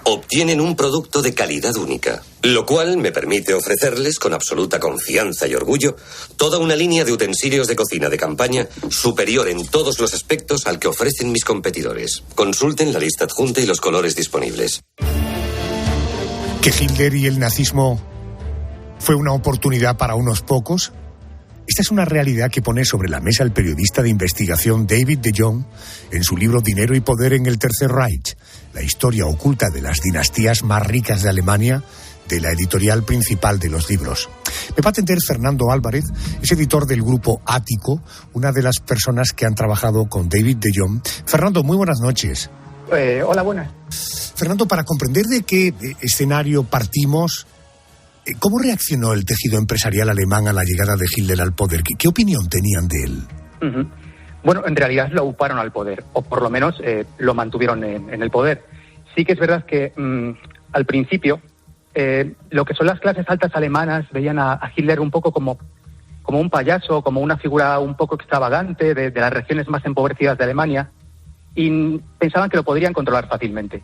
obtienen un producto de calidad única, lo cual me permite ofrecerles con absoluta confianza y orgullo toda una línea de utensilios de cocina de campaña superior en todos los aspectos al que ofrecen mis competidores. Consulten la lista adjunta y los colores disponibles. ¿Que Hitler y el nazismo fue una oportunidad para unos pocos? Esta es una realidad que pone sobre la mesa el periodista de investigación David de Jong en su libro Dinero y Poder en el Tercer Reich, la historia oculta de las dinastías más ricas de Alemania, de la editorial principal de los libros. Me va a atender Fernando Álvarez, es editor del grupo Ático, una de las personas que han trabajado con David de Jong. Fernando, muy buenas noches. Hola, buenas. Fernando, para comprender de qué escenario partimos, ¿cómo reaccionó el tejido empresarial alemán a la llegada de Hitler al poder? ¿Qué opinión tenían de él? Uh-huh. Bueno, en realidad lo uparon al poder, o por lo menos lo mantuvieron en el poder. Sí que es verdad que al principio lo que son las clases altas alemanas veían a Hitler un poco como un payaso, como una figura un poco extravagante de las regiones más empobrecidas de Alemania, y pensaban que lo podrían controlar fácilmente.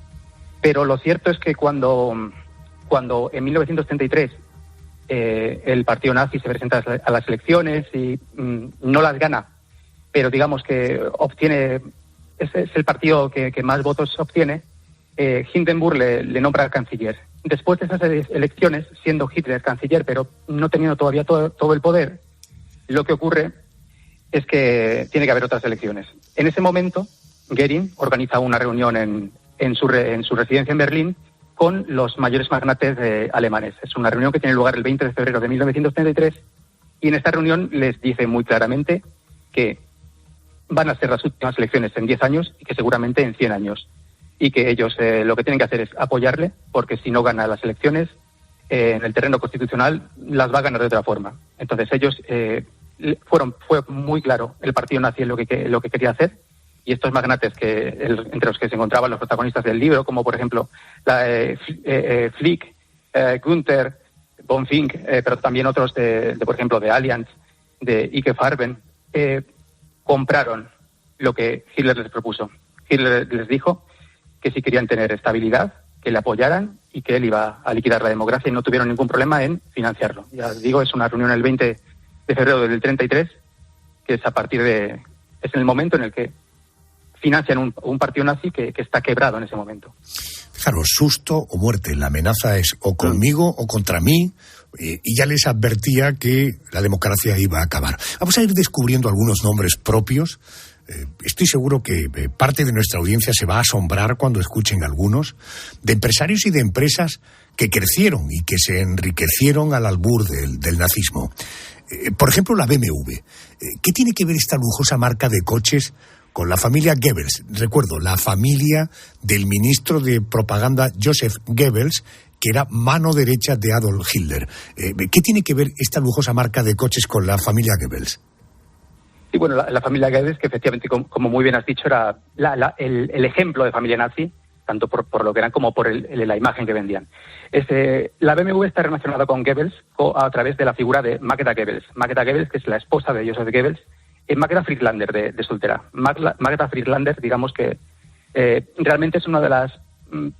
Pero lo cierto es que cuando en 1933 el partido nazi se presenta a las elecciones y no las gana, pero digamos que obtiene, es el partido que más votos obtiene, Hindenburg le nombra canciller. Después de esas elecciones, siendo Hitler canciller, pero no teniendo todavía todo el poder, lo que ocurre es que tiene que haber otras elecciones. En ese momento, Goering organiza una reunión en su residencia en Berlín con los mayores magnates alemanes. Es una reunión que tiene lugar el 20 de febrero de 1933 y en esta reunión les dice muy claramente que van a ser las últimas elecciones en 10 años y que seguramente en 100 años. Y que ellos lo que tienen que hacer es apoyarle, porque si no gana las elecciones en el terreno constitucional, las va a ganar de otra forma. Entonces ellos fue muy claro el partido nazi en lo que quería hacer, y estos magnates entre los que se encontraban los protagonistas del libro, como por ejemplo Flick, Günther, Bonfink, pero también otros por ejemplo de Allianz, de Ike Farben, compraron lo que Hitler les propuso. Hitler les dijo que si querían tener estabilidad, que le apoyaran y que él iba a liquidar la democracia, y no tuvieron ningún problema en financiarlo. Ya digo, es una reunión el 20 de febrero del 33, que es es en el momento en el que financian un partido nazi que está quebrado en ese momento. Fijaros, susto o muerte. La amenaza es o conmigo o contra mí, y ya les advertía que la democracia iba a acabar. Vamos a ir descubriendo algunos nombres propios. Estoy seguro que parte de nuestra audiencia se va a asombrar cuando escuchen algunos, de empresarios y de empresas que crecieron y que se enriquecieron al albur del nazismo. Por ejemplo, la BMW. ¿Qué tiene que ver esta lujosa marca de coches con la familia Goebbels? Recuerdo, la familia del ministro de propaganda Joseph Goebbels, que era mano derecha de Adolf Hitler. ¿Qué tiene que ver esta lujosa marca de coches con la familia Goebbels? Sí, bueno, la familia Goebbels, que efectivamente, como muy bien has dicho, era el ejemplo de familia nazi, tanto por lo que eran como por la imagen que vendían. La BMW está relacionada con Goebbels a través de la figura de Magda Goebbels. Magda Goebbels, que es la esposa de Joseph Goebbels, es Magda Friedlander de soltera. Magda Friedlander, digamos que realmente es una de las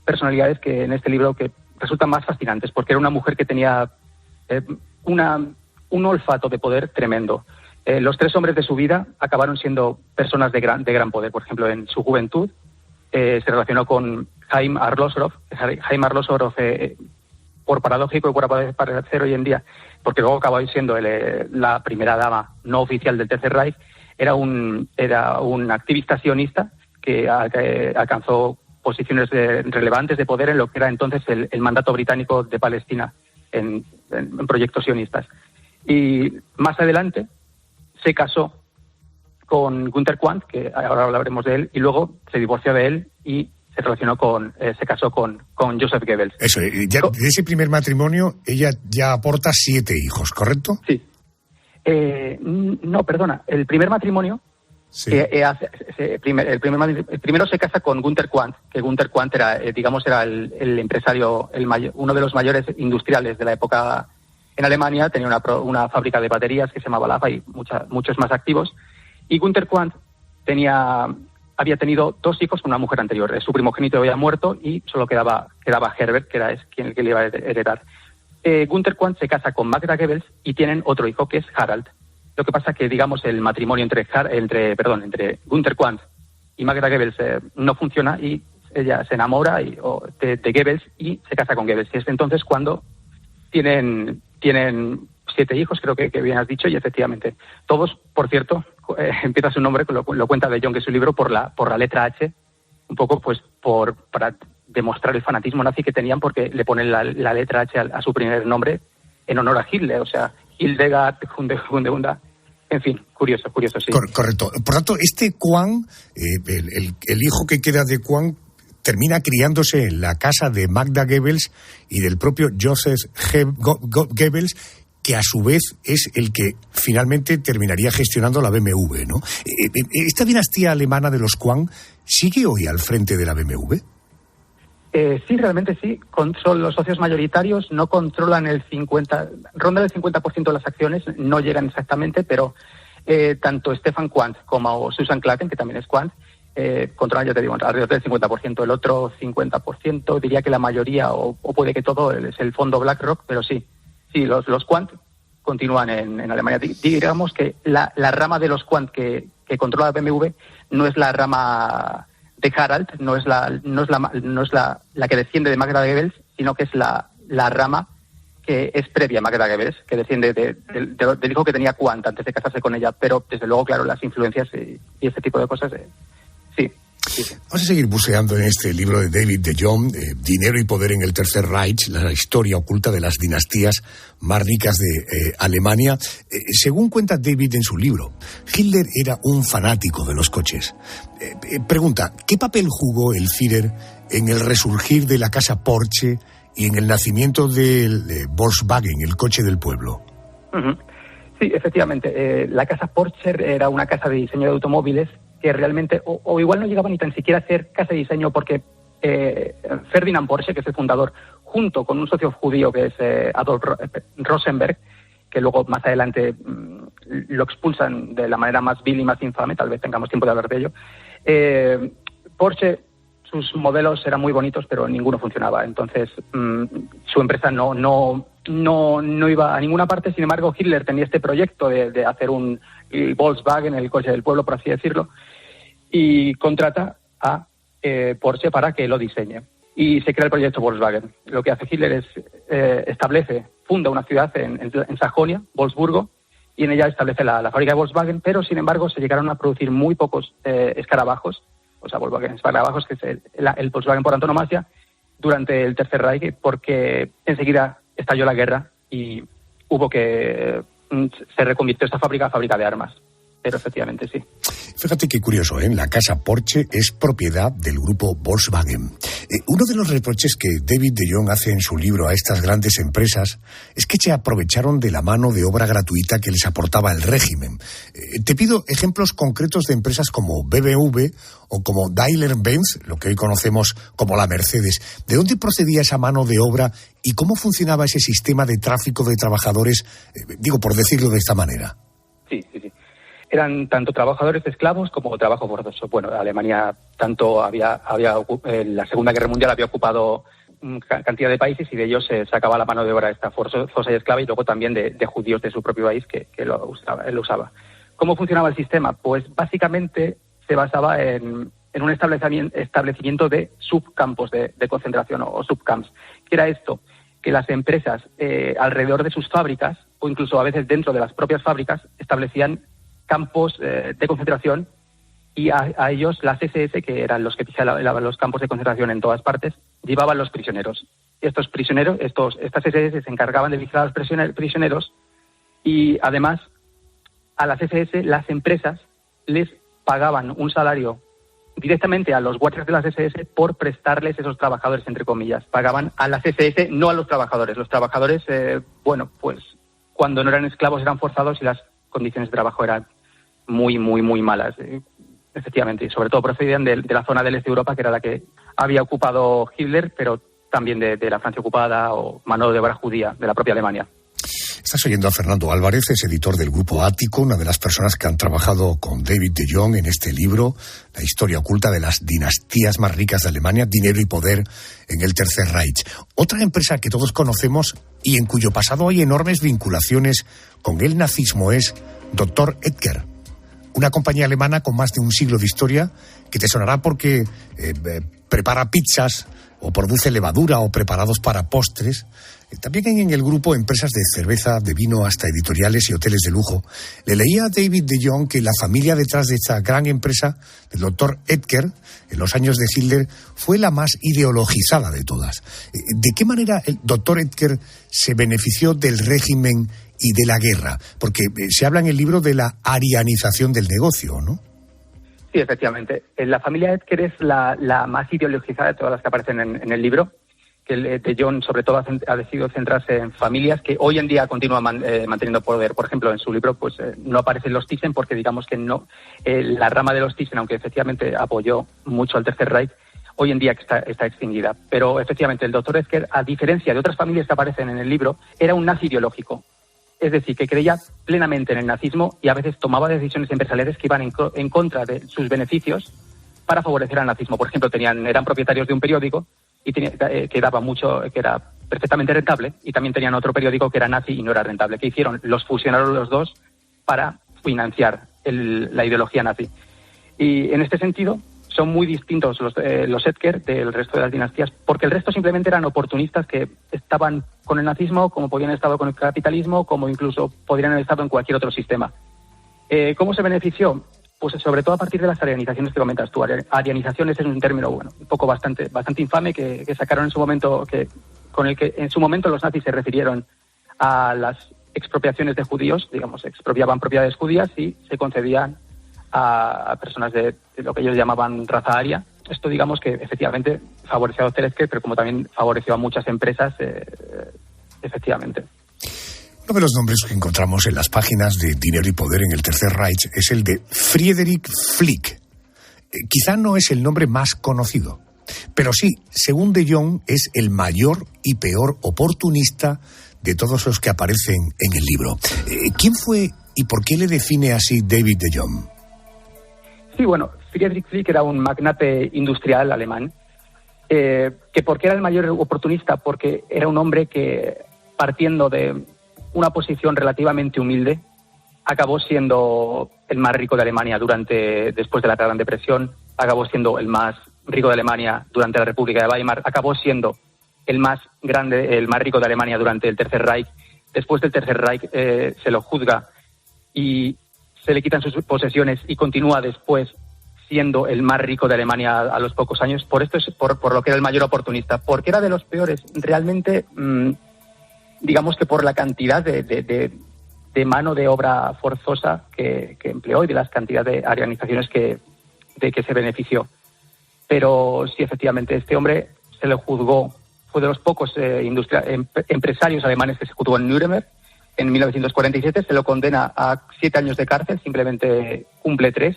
personalidades que en este libro que resultan más fascinantes, porque era una mujer que tenía un olfato de poder tremendo. Los 3 hombres de su vida acabaron siendo personas de gran poder. Por ejemplo, en su juventud se relacionó con Chaim Arlosorow. Chaim Arlosorow, por paradójico y por parecer hoy en día, porque luego acabó siendo la primera dama no oficial del Tercer Reich, era un activista sionista que alcanzó posiciones relevantes de poder en lo que era entonces el mandato británico de Palestina en proyectos sionistas. Y más adelante se casó con Günter Quandt, que ahora hablaremos de él, y luego se divorció de él y se casó con Joseph Goebbels. Eso, ya de ese primer matrimonio ella ya aporta 7 hijos, ¿correcto? Sí. No, perdona, el primer matrimonio, sí. Primero se casa con Günter Quandt, que Günter Quandt era el empresario, uno de los mayores industriales de la época en Alemania. Tenía una fábrica de baterías que se llamaba LAFA y muchos más activos. Y Günter Quandt había tenido 2 hijos con una mujer anterior. Su primogénito había muerto y solo quedaba Herbert, que era el que le iba a heredar. Günter Quandt se casa con Magda Goebbels y tienen otro hijo, que es Harald. Lo que pasa que, digamos, el matrimonio entre Günter Quandt y Magda Goebbels no funciona y ella se enamora de Goebbels y se casa con Goebbels. Y es entonces cuando tienen 7 hijos, creo que bien has dicho, y efectivamente todos, por cierto, empieza su nombre, lo cuenta de Jong en su libro, por la letra H, un poco pues para demostrar el fanatismo nazi que tenían, porque le ponen la letra H a su primer nombre en honor a Hitler, o sea, Hildegard, Hunde, en fin, curioso, sí. Correcto. Por tanto, este Quandt, el hijo que queda de Quandt, termina criándose en la casa de Magda Goebbels y del propio Joseph Goebbels, que a su vez es el que finalmente terminaría gestionando la BMW, ¿no? ¿Esta dinastía alemana de los Quandt sigue hoy al frente de la BMW? Sí, realmente sí. Son los socios mayoritarios, no controlan rondan el 50% de las acciones, no llegan exactamente, pero tanto Stefan Quandt como Susan Klatten, que también es Quandt, controlan, ya te digo, alrededor del 50%. El otro 50%, diría que la mayoría, o puede que todo, es el fondo BlackRock, pero sí, los Quandt continúan en Alemania. Digamos que la rama de los Quandt que controla BMW no es la rama de Harald, no es la que desciende de Magda Goebbels, sino que es la rama que es previa a Magda Goebbels, que desciende del hijo que tenía Quandt antes de casarse con ella. Pero desde luego, claro, las influencias y este tipo de cosas, sí. Vamos a seguir buceando en este libro de David de Jong, Dinero y poder en el Tercer Reich, la historia oculta de las dinastías más ricas de Alemania. Según cuenta David en su libro, Hitler era un fanático de los coches. Pregunta, ¿qué papel jugó el Führer en el resurgir de la casa Porsche y en el nacimiento del Volkswagen, el coche del pueblo? Uh-huh. Sí, efectivamente. La casa Porsche era una casa de diseño de automóviles que realmente, o igual no llegaba ni tan siquiera a ser casa de diseño, porque Ferdinand Porsche, que es el fundador, junto con un socio judío que es Adolf Rosenberg, que luego más adelante lo expulsan de la manera más vil y más infame, tal vez tengamos tiempo de hablar de ello. Porsche, sus modelos eran muy bonitos, pero ninguno funcionaba. Entonces, su empresa no iba a ninguna parte. Sin embargo, Hitler tenía este proyecto de hacer el Volkswagen, el coche del pueblo, por así decirlo, y contrata a Porsche para que lo diseñe. Y se crea el proyecto Volkswagen. Lo que hace Hitler es funda una ciudad en Sajonia, Wolfsburgo, y en ella establece la fábrica de Volkswagen, pero sin embargo se llegaron a producir muy pocos escarabajos, o sea, Volkswagen escarabajos, que es el Volkswagen por antonomasia, durante el Tercer Reich, porque enseguida estalló la guerra y hubo que se reconvirtió esta fábrica a fábrica de armas. Pero efectivamente sí. Fíjate qué curioso, ¿eh? La casa Porsche es propiedad del grupo Volkswagen. Uno de los reproches que David de Jong hace en su libro a estas grandes empresas es que se aprovecharon de la mano de obra gratuita que les aportaba el régimen. Te pido ejemplos concretos de empresas como BMW o como Daimler-Benz, lo que hoy conocemos como la Mercedes. ¿De dónde procedía esa mano de obra y cómo funcionaba ese sistema de tráfico de trabajadores, por decirlo de esta manera? Sí. Eran tanto trabajadores esclavos como trabajo forzoso. Bueno, Alemania tanto la Segunda Guerra Mundial había ocupado cantidad de países y de ellos se sacaba la mano de obra esta forzosa y esclava, y luego también de judíos de su propio país que lo usaba. ¿Cómo funcionaba el sistema? Pues básicamente se basaba en un establecimiento de subcampos de concentración o subcamps. ¿Qué era esto? Que las empresas alrededor de sus fábricas, o incluso a veces dentro de las propias fábricas, establecían campos de concentración, y a ellos las SS, que eran los que pisaban los campos de concentración en todas partes, llevaban los prisioneros. Estas SS se encargaban de vigilar a los prisioneros, y además a las SS las empresas les pagaban un salario directamente a los guardias de las SS por prestarles esos trabajadores, entre comillas. Pagaban a las SS, no a los trabajadores. Los trabajadores, pues cuando no eran esclavos eran forzados y las condiciones de trabajo eran muy, muy, muy malas, efectivamente, y sobre todo procedían de la zona del este de Europa, que era la que había ocupado Hitler, pero también de la Francia ocupada o mano de obra judía de la propia Alemania. Estás oyendo a Fernando Álvarez, es editor del Grupo Ático, una de las personas que han trabajado con David de Jong en este libro, La historia oculta de las dinastías más ricas de Alemania, dinero y poder en el Tercer Reich. Otra empresa que todos conocemos y en cuyo pasado hay enormes vinculaciones con el nazismo es Dr. Oetker, una compañía alemana con más de un siglo de historia que te sonará porque prepara pizzas o produce levadura o preparados para postres. También hay en el grupo empresas de cerveza, de vino, hasta editoriales y hoteles de lujo. Le leía a David de Jong que la familia detrás de esta gran empresa, del doctor Oetker, en los años de Hitler, fue la más ideologizada de todas. ¿De qué manera el doctor Oetker se benefició del régimen y de la guerra? Porque se habla en el libro de la arianización del negocio, ¿no? Sí, efectivamente. La familia Oetker es la más ideologizada de todas las que aparecen en el libro, que de Jong sobre todo ha decidido centrarse en familias que hoy en día continúan manteniendo poder. Por ejemplo, en su libro pues no aparecen los Thyssen porque digamos que no la rama de los Thyssen, aunque efectivamente apoyó mucho al Tercer Reich, hoy en día está extinguida. Pero efectivamente el doctor Oetker, a diferencia de otras familias que aparecen en el libro, era un nazi ideológico. Es decir, que creía plenamente en el nazismo y a veces tomaba decisiones empresariales que iban en contra de sus beneficios para favorecer al nazismo. Por ejemplo, eran propietarios de un periódico y que daba mucho, que era perfectamente rentable, y también tenían otro periódico que era nazi y no era rentable. ¿Qué hicieron? Los fusionaron los dos para financiar la ideología nazi. Y en este sentido son muy distintos los Oetker del resto de las dinastías, porque el resto simplemente eran oportunistas que estaban con el nazismo, como podían haber estado con el capitalismo, como incluso podrían haber estado en cualquier otro sistema. ¿Cómo se benefició? Pues sobre todo a partir de las arianizaciones que comentas tú. Arianizaciones es un término, un poco bastante infame que sacaron en su momento, con el que en su momento los nazis se refirieron a las expropiaciones de judíos, digamos, expropiaban propiedades judías y se concedían a personas de lo que ellos llamaban raza aria. Esto, digamos, que efectivamente favoreció a Oetker, pero como también favoreció a muchas empresas, efectivamente. Uno de los nombres que encontramos en las páginas de Dinero y Poder en el Tercer Reich es el de Friedrich Flick. Quizá no es el nombre más conocido, pero sí, según de Jong, es el mayor y peor oportunista de todos los que aparecen en el libro. ¿Quién fue y por qué le define así David de Jong? Sí, bueno, Friedrich Flick era un magnate industrial alemán, que ¿por qué era el mayor oportunista? Porque era un hombre que, partiendo de una posición relativamente humilde, acabó siendo el más rico de Alemania después de la Gran Depresión, acabó siendo el más rico de Alemania durante la República de Weimar, acabó siendo el más rico de Alemania durante el Tercer Reich. Después del Tercer Reich se lo juzga y se le quitan sus posesiones y continúa después siendo el más rico de Alemania a los pocos años. Por esto es por lo que era el mayor oportunista, porque era de los peores. Realmente, digamos que por la cantidad de de mano de obra forzosa que empleó y de las cantidades de organizaciones de que se benefició. Pero sí, efectivamente, este hombre se le juzgó, fue de los pocos empresarios alemanes que se juzgó en Nuremberg en 1947, se lo condena a 7 años de cárcel, simplemente cumple 3,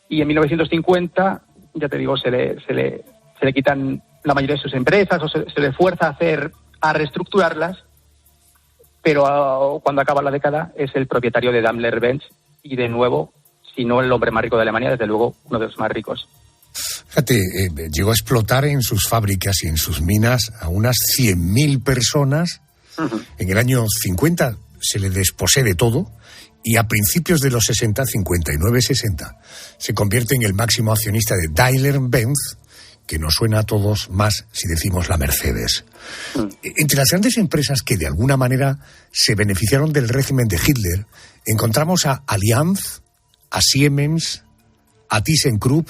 y en 1950, ya te digo, se le quitan la mayoría de sus empresas o se le fuerza a reestructurarlas, pero cuando acaba la década es el propietario de Daimler-Benz y, de nuevo, si no el hombre más rico de Alemania, desde luego uno de los más ricos. Fíjate, llegó a explotar en sus fábricas y en sus minas a unas 100.000 personas. Uh-huh. En el año 50 se le desposee de todo y a principios de los 60, 59-60, se convierte en el máximo accionista de Daimler-Benz, que nos suena a todos más si decimos la Mercedes. Entre las grandes empresas que de alguna manera se beneficiaron del régimen de Hitler, encontramos a Allianz, a Siemens, a ThyssenKrupp.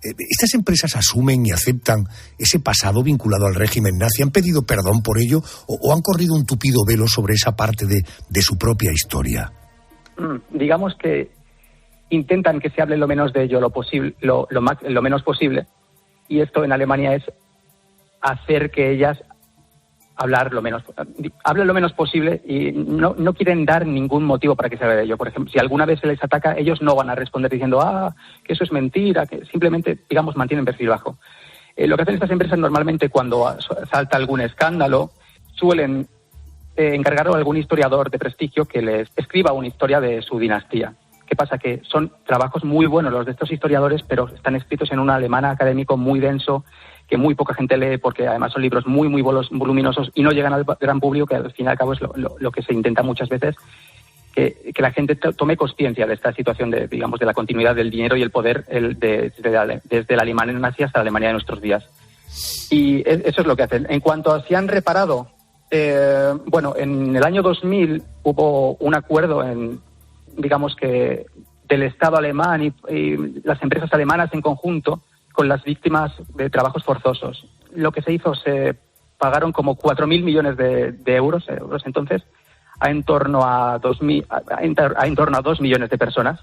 ¿Estas empresas asumen y aceptan ese pasado vinculado al régimen nazi? ¿Han pedido perdón por ello o han corrido un tupido velo sobre esa parte de su propia historia? Digamos que intentan que se hable lo menos de ello lo menos posible, y esto en Alemania es hacer que ellas hablen lo menos posible y no quieren dar ningún motivo para que se hable de ello. Por ejemplo, si alguna vez se les ataca, ellos no van a responder diciendo que eso es mentira, que simplemente, digamos, mantienen perfil bajo. Lo que hacen estas empresas normalmente cuando salta algún escándalo, suelen encargarlo a algún historiador de prestigio que les escriba una historia de su dinastía. ¿Qué pasa? Que son trabajos muy buenos los de estos historiadores, pero están escritos en un alemán académico muy denso, que muy poca gente lee, porque además son libros muy, muy voluminosos y no llegan al gran público, que al fin y al cabo es lo que se intenta muchas veces, que la gente tome conciencia de esta situación de la continuidad del dinero y el poder desde el alemán nazi hasta la Alemania de nuestros días. Y eso es lo que hacen. En cuanto a si han reparado, en el año 2000 hubo un acuerdo del Estado alemán y las empresas alemanas en conjunto con las víctimas de trabajos forzosos. Lo que se hizo, se pagaron como 4.000 millones de euros entonces, a en torno a 2 millones de personas,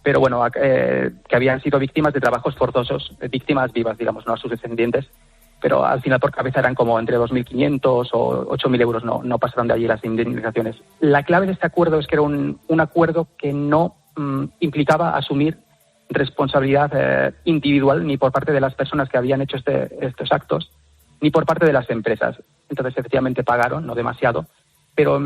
pero bueno, que habían sido víctimas de trabajos forzosos, víctimas vivas, digamos, no a sus descendientes, pero al final por cabeza eran como entre 2.500 o 8.000 euros, no pasaron de allí las indemnizaciones. La clave de este acuerdo es que era un acuerdo que no implicaba asumir responsabilidad individual ni por parte de las personas que habían hecho estos actos, ni por parte de las empresas. Entonces, efectivamente pagaron, no demasiado, pero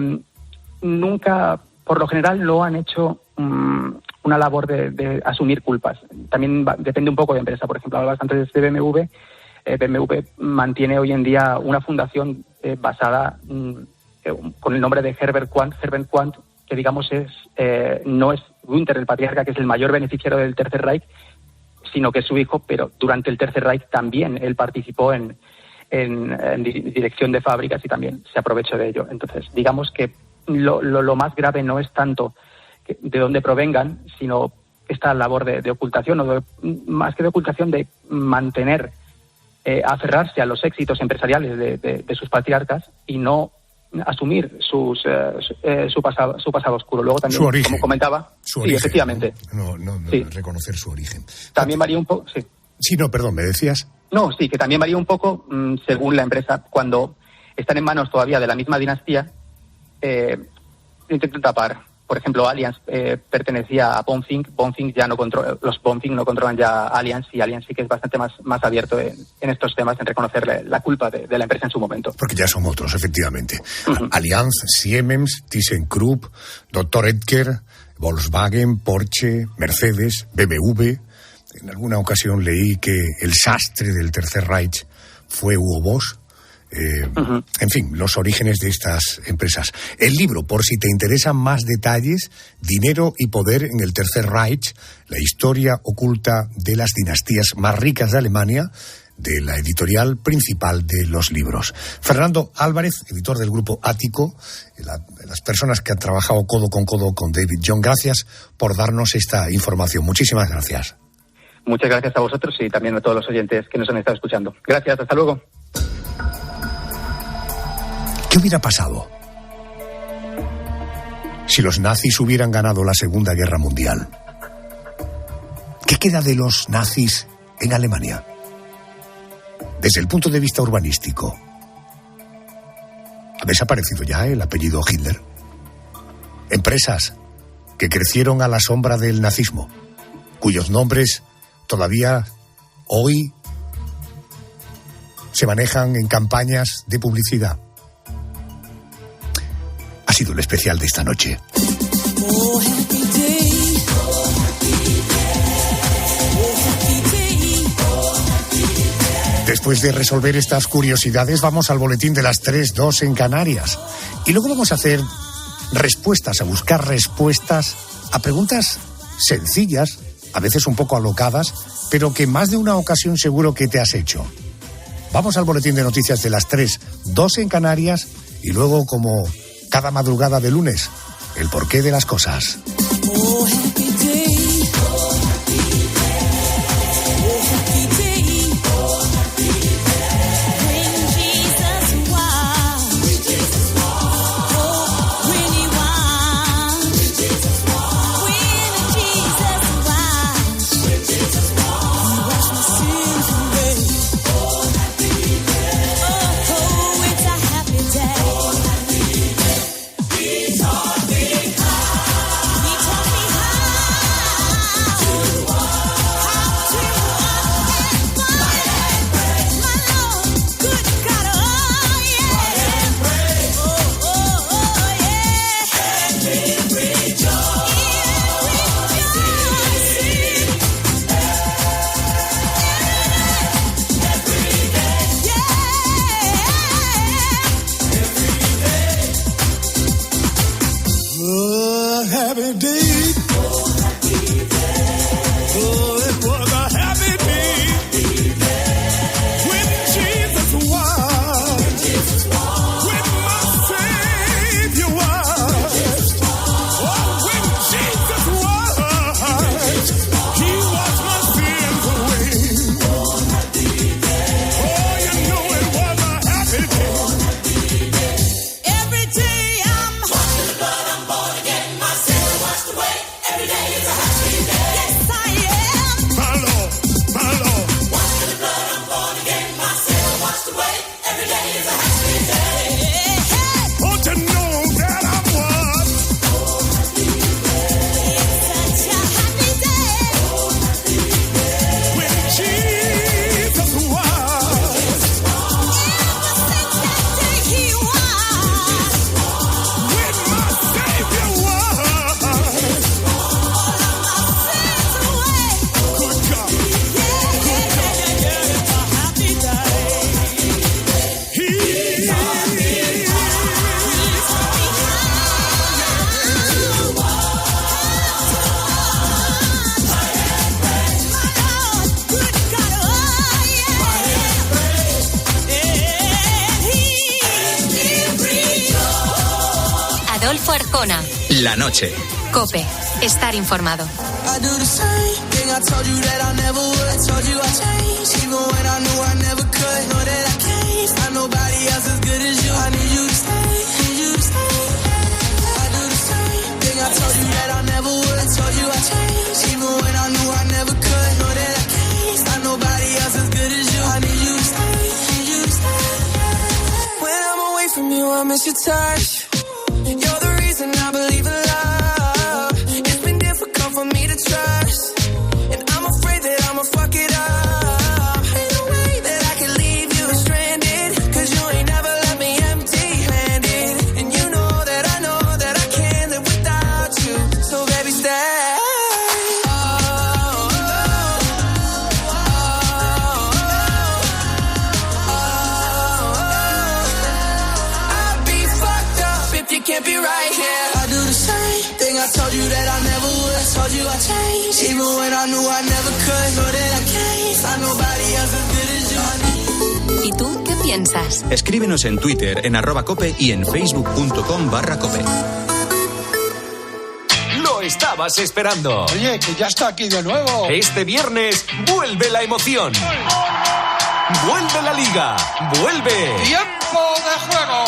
nunca, por lo general, no han hecho una labor de asumir culpas. También depende un poco de empresa. Por ejemplo, hablabas antes de BMW. BMW mantiene hoy en día una fundación basada con el nombre de Herbert Quandt, que digamos no es Günther el patriarca, que es el mayor beneficiario del Tercer Reich, sino que es su hijo, pero durante el Tercer Reich también él participó en dirección de fábricas y también se aprovechó de ello. Entonces, digamos que lo más grave no es tanto de dónde provengan, sino esta labor de ocultación, más que de ocultación, de mantener, aferrarse a los éxitos empresariales de sus patriarcas y no asumir su pasado oscuro. Luego también, su origen, como comentaba, su origen, efectivamente. No, sí. Reconocer su origen. También varía un poco, sí. Sí, no, perdón, ¿me decías? No, sí, que también varía un poco según la empresa. Cuando están en manos todavía de la misma dinastía, intentan tapar. Por ejemplo, Allianz pertenecía a Bonfink. Los Bonfink no controlan ya Allianz, y Allianz sí que es bastante más abierto en estos temas, en reconocer la culpa de la empresa en su momento. Porque ya son otros, efectivamente. Uh-huh. Allianz, Siemens, ThyssenKrupp, Dr. Edgar, Volkswagen, Porsche, Mercedes, BMW. En alguna ocasión leí que el sastre del Tercer Reich fue Hugo Boss. Uh-huh. En fin, los orígenes de estas empresas. El libro, por si te interesan más detalles, Dinero y Poder en el Tercer Reich, la historia oculta de las dinastías más ricas de Alemania, de la editorial Principal de los Libros. Fernando Álvarez, editor del Grupo Ático, las personas que han trabajado codo con David John, gracias por darnos esta información. Muchísimas gracias. Muchas gracias a vosotros y también a todos los oyentes que nos han estado escuchando. Gracias, hasta luego. ¿Qué hubiera pasado si los nazis hubieran ganado la Segunda Guerra Mundial? ¿Qué queda de los nazis en Alemania? Desde el punto de vista urbanístico, ¿ha desaparecido ya el apellido Hitler? Empresas que crecieron a la sombra del nazismo, cuyos nombres todavía hoy se manejan en campañas de publicidad. Ha sido el especial de esta noche. Después de resolver estas curiosidades, vamos al boletín de las 3:02 en Canarias. Y luego vamos a hacer respuestas, a buscar respuestas a preguntas sencillas, a veces un poco alocadas, pero que más de una ocasión seguro que te has hecho. Vamos al boletín de noticias de las 3:02 en Canarias y luego, como cada madrugada de lunes, el porqué de las cosas. Adolfo Arcona. La noche. COPE. Estar informado. You're the reason I believe in love. It's been difficult for me to trust, and I'm afraid that I'ma fuck it up. Ain't no way that I can leave you stranded, 'cause you ain't never left me empty-handed. And you know that I can't live without you. So baby, stay. Can't be right here. I do the same thing I told you that I never would. I told you I changed, even when I knew I never could. Know that I can't find nobody else as good as you. ¿Y tú qué piensas? Escríbenos en Twitter, en @cope y en facebook.com/cope. Lo estabas esperando. Oye, que ya está aquí de nuevo. Este viernes vuelve la emoción. Vuelve la Liga. Vuelve. ¡Tiempo! ¡Tiempo de juego!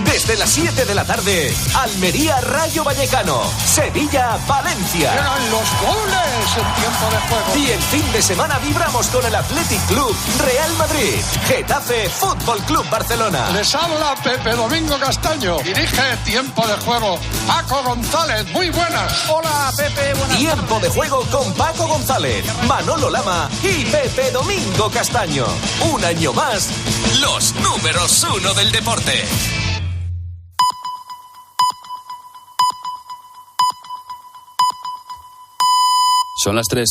Desde las 7 de la tarde, Almería Rayo Vallecano, Sevilla Valencia. ¡Llegan los goles en tiempo de juego! Y el fin de semana vibramos con el Athletic Club Real Madrid, Getafe Fútbol Club Barcelona. Les habla Pepe Domingo Castaño. Dirige Tiempo de Juego Paco González. Muy buenas. Hola Pepe, buenas Tiempo de juego con Paco González, Manolo Lama y Pepe Domingo Castaño. Un año más, los números 1 del deporte. Son las 3.